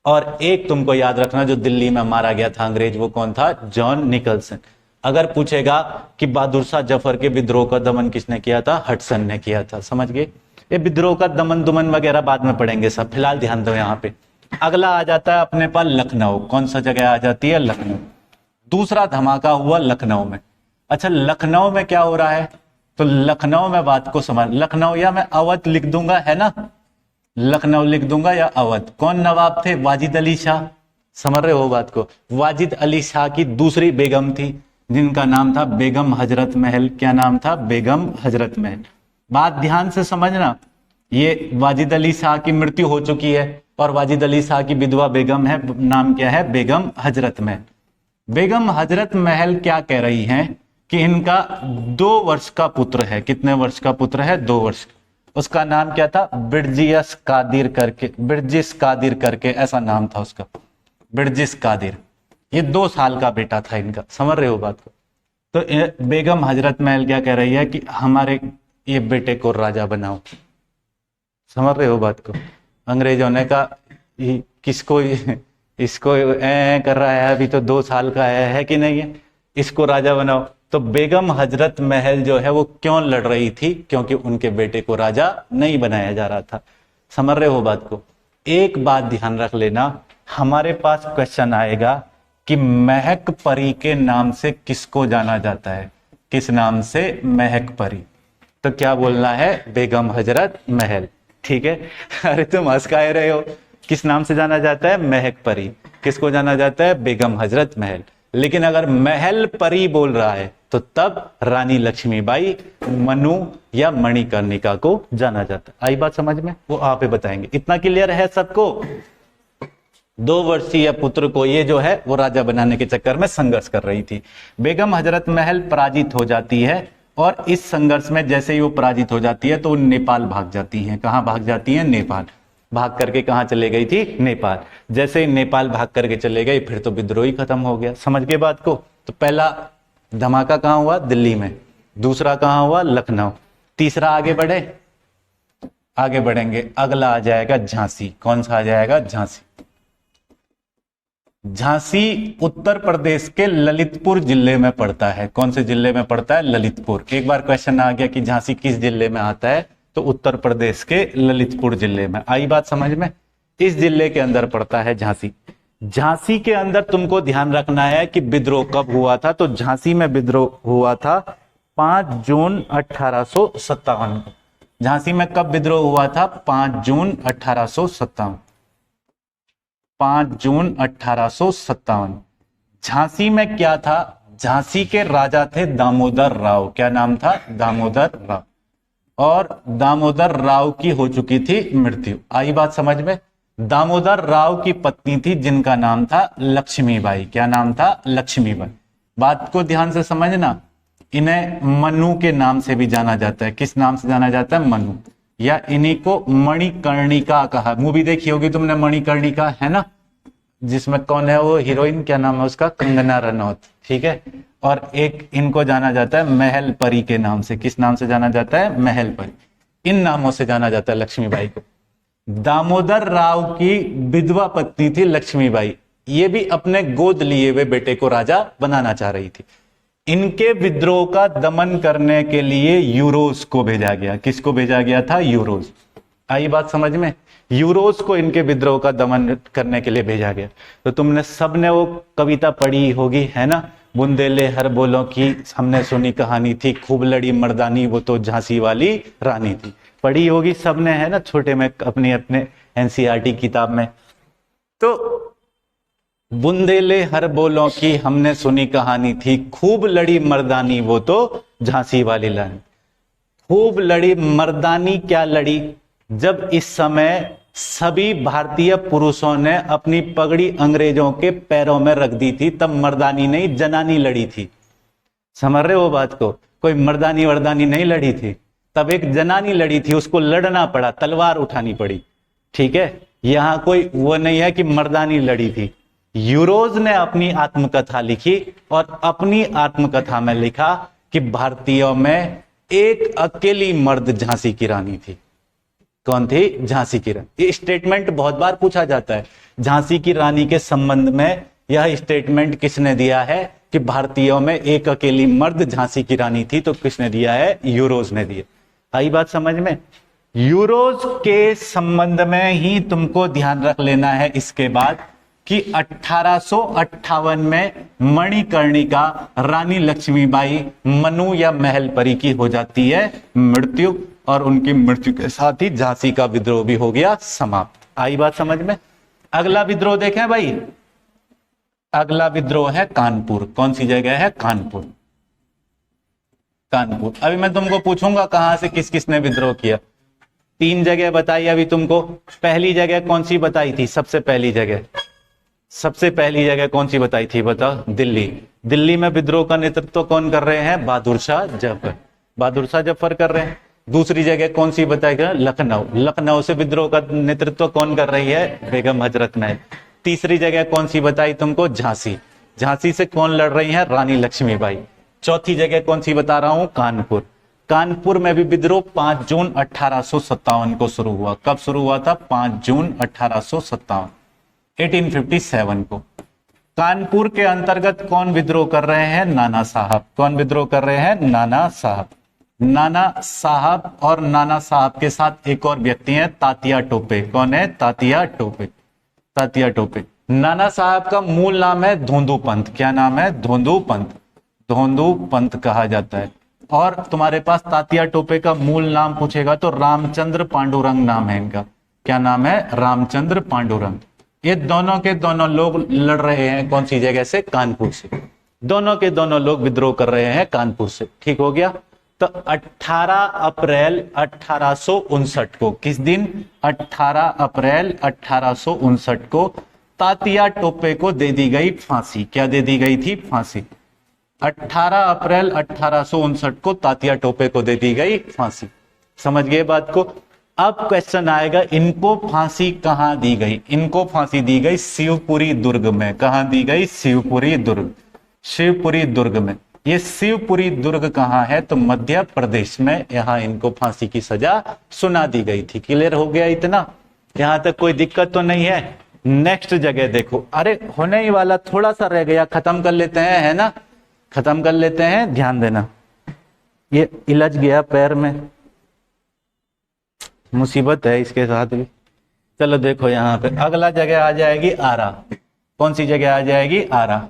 और एक तुमको याद रखना, जो दिल्ली में मारा गया था अंग्रेज, वो कौन था? John Nicholson. अगर पूछेगा कि बहादुर शाह जफर के विद्रोह का दमन किसने किया था? हडसन ने किया था। समझ गए? ये विद्रोह का दमन दुमन वगैरह बाद में पढ़ेंगे सब, फिलहाल ध्यान दो यहाँ पे। अगला आ जाता है अपने पास लखनऊ। कौन सा जगह आ जाती है? लखनऊ। दूसरा धमाका हुआ लखनऊ में। अच्छा, लखनऊ में क्या हो रहा है? तो लखनऊ में बात को समझ, लखनऊ या मैं अवध लिख दूंगा, है ना? लखनऊ लिख दूंगा या अवध। कौन नवाब थे? वाजिद अली शाह। समझ रहे हो बात को? वाजिद अली शाह की दूसरी बेगम थी जिनका नाम था बेगम हजरत महल। क्या नाम था? बेगम हजरत महल। बात ध्यान से समझना, ये वाजिद अली शाह की मृत्यु हो चुकी है और वाजिद अली शाह की विधवा बेगम है, नाम क्या है? बेगम हजरत महल। बेगम हजरत महल क्या कह रही हैं कि इनका 2 वर्ष का पुत्र है। कितने वर्ष का पुत्र है? 2 वर्ष। उसका नाम क्या था? बिरजिस कादिर करके, बिरजिस कादिर करके ऐसा नाम था उसका, बिरजिस कादिर। ये 2 साल का बेटा था इनका। समझ रहे हो बात को? तो बेगम हजरत महल क्या कह रही है कि हमारे ये बेटे को राजा बनाओ। समझ रहे हो बात को? अंग्रेजों ने कहा किसको, इसको कर रहा है, अभी तो 2 साल का है कि नहीं है, इसको राजा बनाओ। तो बेगम हजरत महल जो है वो क्यों लड़ रही थी? क्योंकि उनके बेटे को राजा नहीं बनाया जा रहा था। समझ रहे हो बात को? एक बात ध्यान रख लेना, हमारे पास क्वेश्चन आएगा कि महक परी के नाम से किसको जाना जाता है? किस नाम से? महक परी। तो क्या बोलना है? बेगम हजरत महल। ठीक है? अरे तुम हंस काहे रहे हो? किस नाम से जाना जाता है? महक परी। किसको जाना जाता है? बेगम हजरत महल। लेकिन अगर महल परी बोल रहा है तो तब रानी लक्ष्मीबाई, मनु या मणिकर्णिका को जाना जाता है। आई बात समझ में? वो आप ही बताएंगे। इतना क्लियर है सबको? 2 वर्षीय पुत्र को ये जो है वो राजा बनाने के चक्कर में संघर्ष कर रही थी। बेगम हजरत महल पराजित हो जाती है और इस संघर्ष में जैसे ही वो पराजित हो जाती है तो वो नेपाल भाग जाती हैं। कहां भाग जाती हैं? नेपाल। भाग करके कहां चले गई थी? नेपाल। जैसे ही नेपाल भाग करके चले गई फिर तो विद्रोह ही खत्म हो गया। समझ गए बात को? तो पहला धमाका कहां हुआ? दिल्ली में। दूसरा कहां हुआ? लखनऊ। तीसरा आगे बढ़े? आगे बढ़ेंगे। अगला आ जाएगा झांसी। कौन सा आ जाएगा? झांसी। झांसी उत्तर प्रदेश के ललितपुर जिले में पड़ता है। कौन से जिले में पड़ता है? ललितपुर। एक बार क्वेश्चन आ गया कि झांसी किस जिले में आता है, तो उत्तर प्रदेश के ललितपुर जिले में। आई बात समझ में? इस जिले के अंदर पड़ता है झांसी। झांसी के अंदर तुमको ध्यान रखना है कि विद्रोह कब हुआ था। तो झांसी में विद्रोह हुआ था 5 जून 1857 को। झांसी में कब विद्रोह हुआ था? 5 जून 1857। 5 जून 1857। झांसी में क्या था? झांसी के राजा थे दामोदर राव। क्या नाम था? दामोदर राव। और दामोदर राव की हो चुकी थी मृत्यु। आई बात समझ में? दामोदर राव की पत्नी थी जिनका नाम था लक्ष्मीबाई। क्या नाम था? लक्ष्मीबाई। बात को ध्यान से समझना, इन्हें मनु के नाम से भी जाना जाता है। किस नाम से जाना जाता है? मनु। या इन्हीं को मणिकर्णिका कहा। मूवी देखी होगी तुमने मणिकर्णिका, है ना, जिसमें कौन है वो हीरोइन, क्या नाम है उसका? कंगना रनौत, ठीक है। और एक इनको जाना जाता है महल परी के नाम से। किस नाम से जाना जाता है? महल परी। इन नामों से जाना जाता है लक्ष्मीबाई को। दामोदर राव की विधवा पत्नी थी लक्ष्मीबाई। ये भी अपने गोद लिए हुए बेटे को राजा बनाना चाह रही थी। इनके विद्रोह का दमन करने के लिए यूरोज को भेजा गया। किसको भेजा गया था? यूरोज। आई बात समझ में? यूरोज को इनके विद्रोह का दमन करने के लिए भेजा गया। तो तुमने सबने वो कविता पढ़ी होगी, है ना, बुंदेले हर बोलों की हमने सुनी कहानी थी, खूब लड़ी मर्दानी वो तो झांसी वाली रानी थी। पढ़ी होगी सबने, है ना, छोटे में अपने अपने एनसीईआरटी किताब में। तो बुंदेले हर बोलों की हमने सुनी कहानी थी, खूब लड़ी मर्दानी वो तो झांसी वाली रानी। खूब लड़ी मर्दानी क्या लड़ी? जब इस समय सभी भारतीय पुरुषों ने अपनी पगड़ी अंग्रेजों के पैरों में रख दी थी, तब मर्दानी नहीं जनानी लड़ी थी। समझ रहे हो बात को? कोई मर्दानी वर्दानी नहीं लड़ी थी, तब एक जनानी लड़ी थी, उसको लड़ना पड़ा, तलवार उठानी पड़ी, ठीक है। यहां कोई वो नहीं है कि मर्दानी लड़ी थी। यूरोज ने अपनी आत्मकथा लिखी और अपनी आत्मकथा में लिखा कि भारतीयों में एक अकेली मर्द झांसी की रानी थी। कौन थी? झांसी की रानी। ये स्टेटमेंट बहुत बार पूछा जाता है। झांसी की रानी के संबंध में यह स्टेटमेंट किसने दिया है कि भारतीयों में एक अकेली मर्द झांसी की रानी थी? तो किसने दिया है? यूरोज ने दिया। आई बात समझ में? यूरोज के संबंध में ही तुमको ध्यान रख लेना है इसके बाद कि 1858 में मणिकर्णिका रानी लक्ष्मीबाई मनु या महल परी की हो जाती है मृत्यु, और उनकी मृत्यु के साथ ही झांसी का विद्रोह भी हो गया समाप्त। आई बात समझ में? अगला विद्रोह देखें भाई। अगला विद्रोह है कानपुर। कौन सी जगह है? कानपुर। कानपुर। अभी मैं तुमको पूछूंगा कहां से किस किसने विद्रोह किया। 3 जगह बताई अभी तुमको। पहली जगह कौन सी बताई थी? सबसे पहली जगह कौन सी बताई थी? बताओ। दिल्ली। दिल्ली में विद्रोह का नेतृत्व कौन कर रहे हैं? बहादुर शाह जफर। बहादुर शाह जफर कर रहे हैं। दूसरी जगह कौन सी बताएगा? लखनऊ। लखनऊ से विद्रोह का नेतृत्व कौन कर रही है? बेगम हजरत महल। तीसरी जगह कौन सी बताई तुमको? झांसी। झांसी से कौन लड़ रही है? रानी लक्ष्मीबाई। चौथी जगह कौन सी बता रहा हूं? कानपुर। कानपुर में भी विद्रोह 5 जून 1857 को शुरू हुआ। कब शुरू हुआ था? 5 जून 1857, 1857 को। कानपुर के अंतर्गत कौन विद्रोह कर रहे हैं? नाना साहब। कौन विद्रोह कर रहे हैं? नाना साहब। नाना साहब और नाना साहब के साथ एक और व्यक्ति हैं, तात्या टोपे। कौन है? तात्या टोपे। तात्या टोपे। नाना साहब का मूल नाम है धोंदू पंत। क्या नाम है? धोंदू पंत। धोंदू पंत कहा जाता है। और तुम्हारे पास तात्या टोपे का मूल नाम पूछेगा तो रामचंद्र पांडुरंग नाम है इनका। क्या नाम है? रामचंद्र पांडुरंग। ये दोनों के दोनों लोग लड़ रहे हैं कौन सी जगह से? कानपुर से। दोनों के दोनों लोग विद्रोह कर रहे हैं कानपुर से। ठीक हो गया। तो 18 अप्रैल 1859 को, किस दिन? 18 अप्रैल 1859 को तात्या टोपे को दे दी गई फांसी। क्या दे दी गई थी? फांसी। 18 अप्रैल 1859 को तात्या टोपे को दे दी गई फांसी। समझ गए बात को? अब क्वेश्चन आएगा, इनको फांसी कहां दी गई? इनको फांसी दी गई शिवपुरी दुर्ग में। कहां दी गई? शिवपुरी दुर्ग। शिवपुरी दुर्ग में। ये शिवपुरी दुर्ग कहां है? तो मध्य प्रदेश में। यहां इनको फांसी की सजा सुना दी गई थी। क्लियर हो गया इतना? यहां तक कोई दिक्कत तो नहीं है? नेक्स्ट जगह देखो। अरे होने ही वाला, थोड़ा सा रह गया, खत्म कर लेते हैं, है ना? खत्म कर लेते हैं, ध्यान देना। ये इलझ गया पैर में, मुसीबत है इसके साथ भी। चलो देखो यहां पे अगला जगह आ जाएगी आरा। कौन सी जगह आ जाएगी? आरा।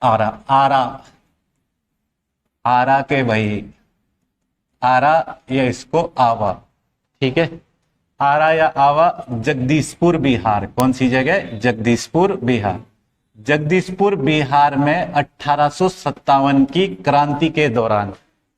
आरा। आरा। आरा के भाई, आरा या इसको आवा, ठीक है। आरा या आवा जगदीशपुर बिहार। कौन सी जगह? जगदीशपुर बिहार। जगदीशपुर बिहार में 1857 की क्रांति के दौरान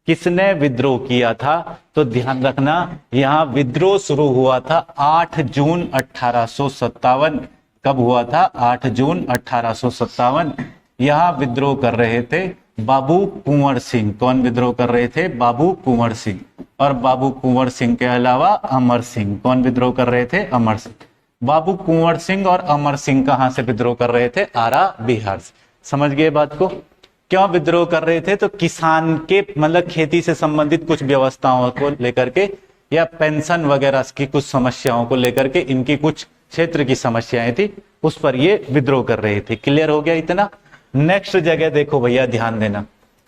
किसने विद्रोह किया था? तो ध्यान रखना, यहां विद्रोह शुरू हुआ था 8 जून 1857। कब हुआ था? 8 जून 1857। यहां विद्रोह कर रहे थे बाबू कुंवर सिंह। कौन विद्रोह कर रहे थे? बाबू कुंवर सिंह। और बाबू कुंवर सिंह के अलावा अमर सिंह। कौन विद्रोह कर रहे थे? अमर सिंह। बाबू कुंवर सिंह और अमर सिंह कहां से विद्रोह कर रहे थे? आरा, बिहार से। समझ गए बात को? क्यों विद्रोह कर रहे थे? तो किसान के मतलब खेती से संबंधित कुछ व्यवस्थाओं को लेकर के या पेंशन वगैरह की कुछ समस्याओं को लेकर के, इनकी कुछ क्षेत्र की समस्याएं थी, उस पर ये विद्रोह कर रहे थे। क्लियर हो गया इतना? नेक्स्ट जगह देखो भैया, ध्यान देना,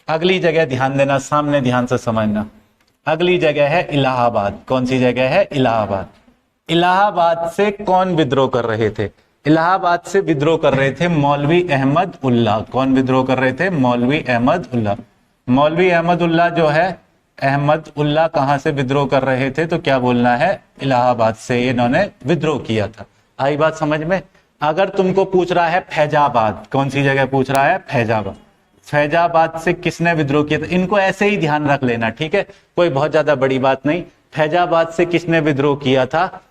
अगली जगह ध्यान देना, सामने ध्यान से समझना। अगली जगह है इलाहाबाद। कौन सी जगह है? इलाहाबाद। इलाहाबाद से कौन विद्रोह कर रहे थे? इलाहाबाद से विद्रोह कर रहे थे मौलवी अहमद उल्ला। कौन विद्रोह कर रहे थे? मौलवी अहमद उल्ला। मौलवी अहमद उल्ला जो है, अहमद उल्ला कहां से विद्रोह कर रहे थे? तो क्या बोलना है? इलाहाबाद से इन्होंने विद्रोह किया था। आई बात समझ में? अगर तुमको पूछ रहा है फैजाबाद, कौन सी जगह पूछ रहा है? फैजाबाद। फैजाबाद से किसने विद्रोह किया था? इनको ऐसे ही ध्यान रख लेना, ठीक है, कोई बहुत ज्यादा बड़ी बात नहीं। फैजाबाद से किसने विद्रोह किया था?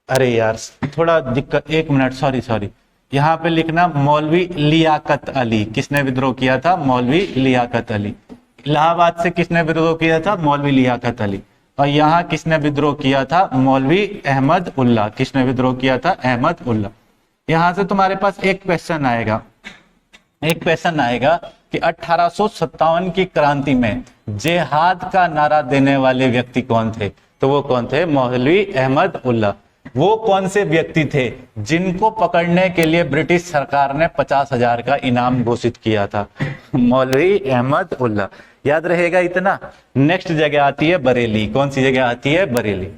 अरे यार थोड़ा दिक्कत, 1 मिनट, सॉरी, यहां पे लिखना मौलवी लियाकत अली। किसने विद्रोह किया था? मौलवी लियाकत अली। इलाहाबाद से किसने विद्रोह किया था? मौलवी लियाकत अली। और यहां किसने विद्रोह किया था? मौलवी अहमद उल्ला। किसने विद्रोह किया था? अहमद उल्ला। यहां से तुम्हारे पास एक क्वेश्चन आएगा कि 1857 की क्रांति में जिहाद का नारा देने वाले व्यक्ति कौन थे? तो वो कौन थे? मौलवी अहमद उल्ला। वो कौन से व्यक्ति थे जिनको पकड़ने के लिए ब्रिटिश सरकार ने 50,000 का इनाम घोषित किया था? मौलवी अहमद उल्ला। याद रहेगा इतना? नेक्स्ट जगह आती है बरेली। कौन सी जगह आती है? बरेली।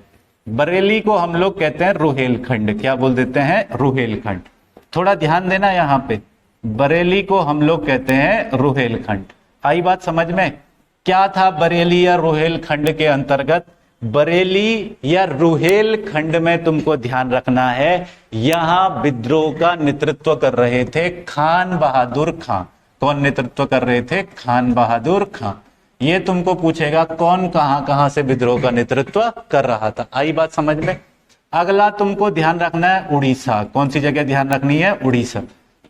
बरेली को हम लोग कहते हैं रुहेलखंड। क्या बोल देते हैं? रुहेलखंड। थोड़ा ध्यान देना यहां पे, बरेली को हम लोग कहते हैं रुहेलखंड। आई बात समझ में? क्या था बरेली या रुहेलखंड के अंतर्गत? बरेली या रुहेलखंड में तुमको ध्यान रखना है, यहां विद्रोह का नेतृत्व कर रहे थे खान बहादुर खां। कौन नेतृत्व कर रहे थे? खान बहादुर खां। ये तुमको पूछेगा कौन कहां से विद्रोह का नेतृत्व कर रहा था। आई बात समझ में? अगला तुमको ध्यान रखना है उड़ीसा। कौन सी जगह ध्यान रखनी है? उड़ीसा।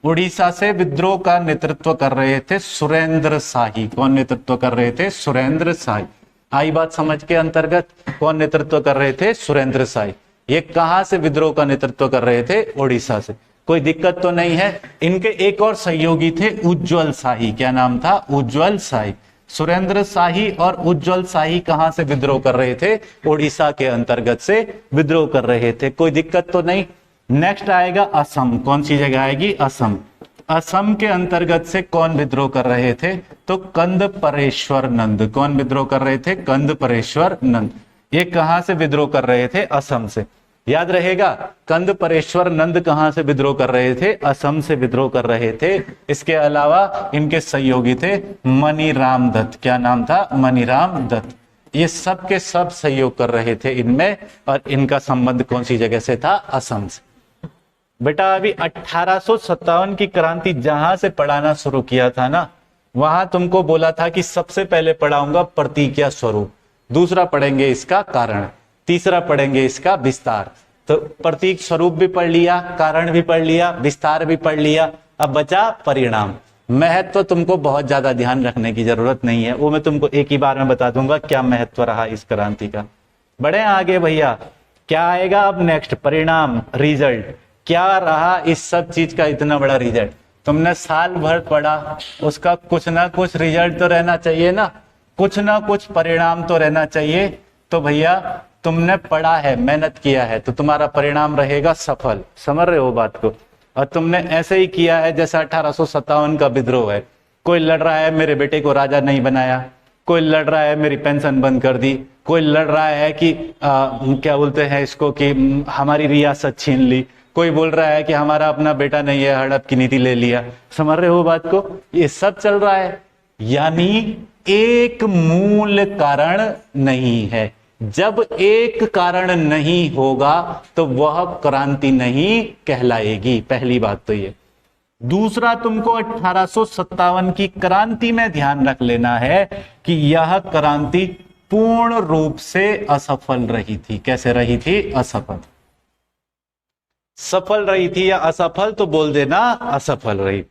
उड़ीसा से विद्रोह का नेतृत्व कर रहे थे सुरेंद्र शाही। कौन नेतृत्व कर रहे थे? सुरेंद्र शाही। आई बात समझ के अंतर्गत? कौन नेतृत्व कर रहे थे? सुरेंद्र शाही। ये कहां से विद्रोह का नेतृत्व कर रहे थे? उड़ीसा से। कोई दिक्कत तो नहीं है? इनके एक और सहयोगी थे उज्ज्वल शाही। क्या नाम था? उज्ज्वल शाही। सुरेंद्र शाही और उज्ज्वल शाही कहां से विद्रोह कर रहे थे? उड़ीसा के अंतर्गत से विद्रोह कर रहे थे। कोई दिक्कत तो नहीं? नेक्स्ट आएगा असम। कौन सी जगह आएगी? असम। असम के अंतर्गत से कौन विद्रोह कर रहे थे? तो कंद परेश्वर नंद। कौन विद्रोह कर रहे थे? कंद परेश्वर नंद। ये कहां से विद्रोह कर रहे थे? असम से। याद रहेगा, कंद परेश्वर नंद कहां से विद्रोह कर रहे थे? असम से विद्रोह कर रहे थे। इसके अलावा इनके सहयोगी थे मनीराम दत्त। क्या नाम था? मनीराम दत्त। ये सब के सब सहयोग कर रहे थे इनमें, और इनका संबंध कौन सी जगह से था? असम से। बेटा अभी 1857 की क्रांति जहां से पढ़ाना शुरू किया था ना, वहां तुमको बोला था कि सबसे पहले पढ़ाऊंगा प्रतीक या स्वरूप, दूसरा पढ़ेंगे इसका कारण, तीसरा पढ़ेंगे इसका विस्तार। तो प्रतीक स्वरूप भी पढ़ लिया, कारण भी पढ़ लिया, विस्तार भी पढ़ लिया, अब बचा परिणाम। महत्व तो तुमको बहुत ज्यादा ध्यान रखने की जरूरत नहीं है, वो मैं तुमको एक ही बार में बता दूंगा क्या महत्व रहा इस क्रांति का। बड़े आगे भैया, क्या आएगा अब नेक्स्ट? परिणाम, रिजल्ट। क्या रहा इस सब चीज का इतना बड़ा रिजल्ट? तुमने साल भर पढ़ा, उसका कुछ ना कुछ रिजल्ट तो रहना चाहिए ना, कुछ ना कुछ परिणाम तो रहना चाहिए। तो भैया तुमने पढ़ा है, मेहनत किया है, तो तुम्हारा परिणाम रहेगा सफल। समझ रहे हो बात को? और तुमने ऐसे ही किया है जैसा 1857 का विद्रोह है। कोई लड़ रहा है मेरे बेटे को राजा नहीं बनाया, कोई लड़ रहा है मेरी पेंशन बंद कर दी, कोई लड़ रहा है कि क्या बोलते हैं इसको कि हमारी रियासत छीन ली, कोई बोल रहा है कि हमारा अपना बेटा नहीं है, हड़प की नीति ले लिया। समझ रहे हो बात को? ये सब चल रहा है, यानी एक मूल कारण नहीं है। जब एक कारण नहीं होगा तो वह क्रांति नहीं कहलाएगी। पहली बात तो ये। दूसरा, तुमको 1857 की क्रांति में ध्यान रख लेना है कि यह क्रांति पूर्ण रूप से असफल रही थी। कैसे रही थी? असफल। सफल रही थी या असफल? तो बोल देना असफल रही।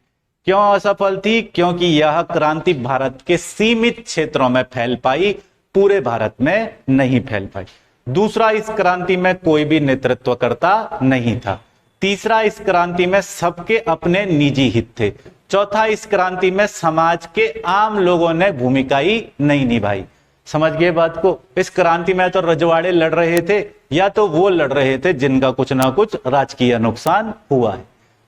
क्यों असफल थी? क्योंकि यह क्रांति भारत के सीमित क्षेत्रों में फैल पाई, पूरे भारत में नहीं फैल पाई। दूसरा, इस क्रांति में कोई भी नेतृत्वकर्ता नहीं था। तीसरा, इस क्रांति में सबके अपने निजी हित थे। चौथा, इस क्रांति में समाज के आम लोगों ने भूमिका ही नहीं निभाई। समझ गए बात को? इस क्रांति में तो रजवाड़े लड़ रहे थे या तो वो लड़ रहे थे जिनका कुछ ना कुछ राजकीय नुकसान हुआ है,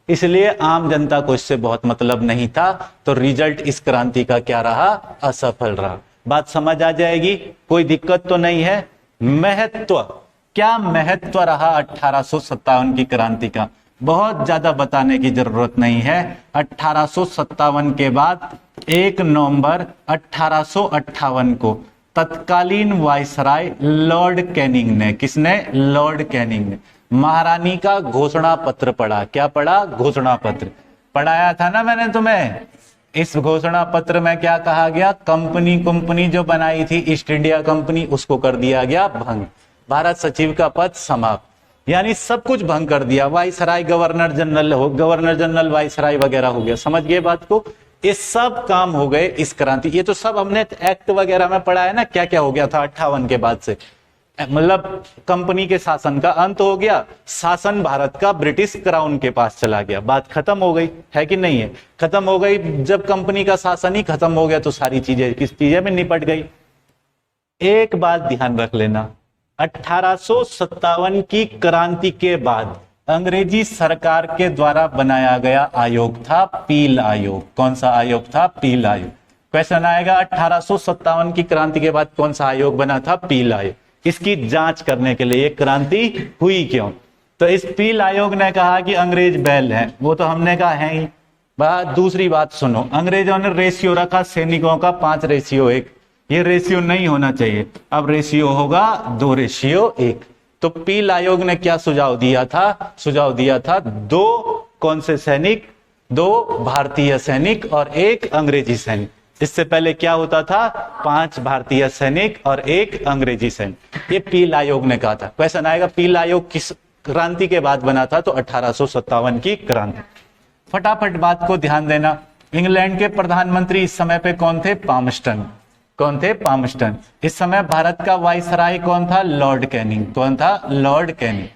इसलिए आम जनता को इससे बहुत मतलब नहीं था। तो रिजल्ट इस क्रांति का क्या रहा? असफल रहा। बात समझ आ जाएगी, कोई दिक्कत तो नहीं है। महत्व, क्या महत्व रहा 1857 की क्रांति का? बहुत ज्यादा बताने की जरूरत नहीं है। 1857 के बाद 1 नवंबर 1858 को तत्कालीन वायसराय लॉर्ड कैनिंग ने, किसने? लॉर्ड कैनिंग ने महारानी का घोषणा पत्र पढ़ा। क्या पढ़ा? घोषणा पत्र पढ़ाया था ना मैंने तुम्हें। इस घोषणा पत्र में क्या कहा गया? कंपनी जो बनाई थी ईस्ट इंडिया कंपनी, उसको कर दिया गया भंग। भारत सचिव का पद समाप्त, यानी सब कुछ भंग कर दिया। वायसराय गवर्नर जनरल वायसराय वगैरह हो गया। समझ गए बात को? ये सब काम हो गए इस क्रांति। ये तो सब हमने एक्ट वगैरह में पढ़ा है ना, क्या क्या हो गया था 58 के बाद से। मतलब कंपनी के शासन का अंत हो गया, शासन भारत का ब्रिटिश क्राउन के पास चला गया, बात खत्म हो गई है कि नहीं है? खत्म हो गई। जब कंपनी का शासन ही खत्म हो गया तो सारी चीजें किस चीजें में निपट गई। एक बात ध्यान रख लेना, 1857 की क्रांति के बाद अंग्रेजी सरकार के द्वारा बनाया गया आयोग था पील आयोग। कौन सा आयोग था? पील आयोग। क्वेश्चन आएगा 1857 की क्रांति के बाद कौन सा आयोग बना था? पील आयोग। इसकी जांच करने के लिए ये क्रांति हुई क्यों। तो इस पील आयोग ने कहा कि अंग्रेज बैल हैं, वो तो हमने कहा है ही। दूसरी बात सुनो, अंग्रेजों ने रेशियो रखा सैनिकों का 5:1। ये रेशियो नहीं होना चाहिए, अब रेशियो होगा 2:1। तो पील आयोग ने क्या सुझाव दिया था? सुझाव दिया था 2 कौन से सैनिक? 2 भारतीय सैनिक और 1 अंग्रेजी सैनिक। इससे पहले क्या होता था? 5 भारतीय सैनिक और 1 अंग्रेजी सैनिक। ये पील आयोग ने कहा था। क्वेश्चन आएगा पील आयोग किस क्रांति के बाद बना था? तो 1857 की क्रांति। फटाफट बात को ध्यान देना। इंग्लैंड के प्रधानमंत्री इस समय पे कौन थे? पामस्टन। कौन थे? पामस्टन। इस समय भारत का वायसराय कौन था? Lord Canning. कौन था? Lord Canning.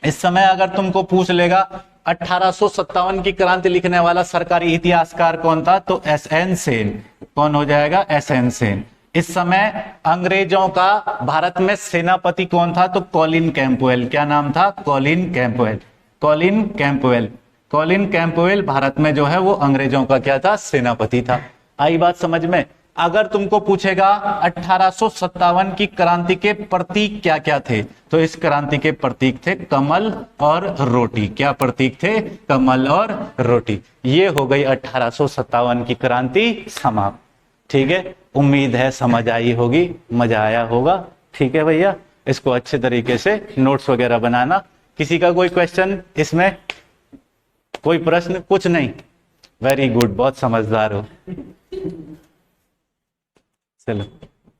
इस समय अगर तुमको पूछ लेगा 1857 की क्रांति लिखने वाला सरकारी इतिहासकार कौन था? तो एसएन सेन। कौन हो जाएगा? एसएन सेन। इस समय अंग्रेजों का भारत में सेनापति कौन था? तो कॉलिन कैंपवेल। क्या नाम था? Colin Campbell. Colin Campbell. Colin Campbell Bharat में जो है वो अंग्रेजों का क्या था? सेनापति था। आई बात समझ में? अगर तुमको पूछेगा 1857 की क्रांति के प्रतीक क्या क्या थे, तो इस क्रांति के प्रतीक थे कमल और रोटी। क्या प्रतीक थे? कमल और रोटी। ये हो गई 1857 की क्रांति समाप्त। ठीक है, उम्मीद है समझ आई होगी, मजा आया होगा। ठीक है भैया, इसको अच्छे तरीके से नोट्स वगैरह बनाना। किसी का कोई क्वेश्चन इसमें? कोई प्रश्न? कुछ नहीं? वेरी गुड, बहुत समझदार हो। चलो।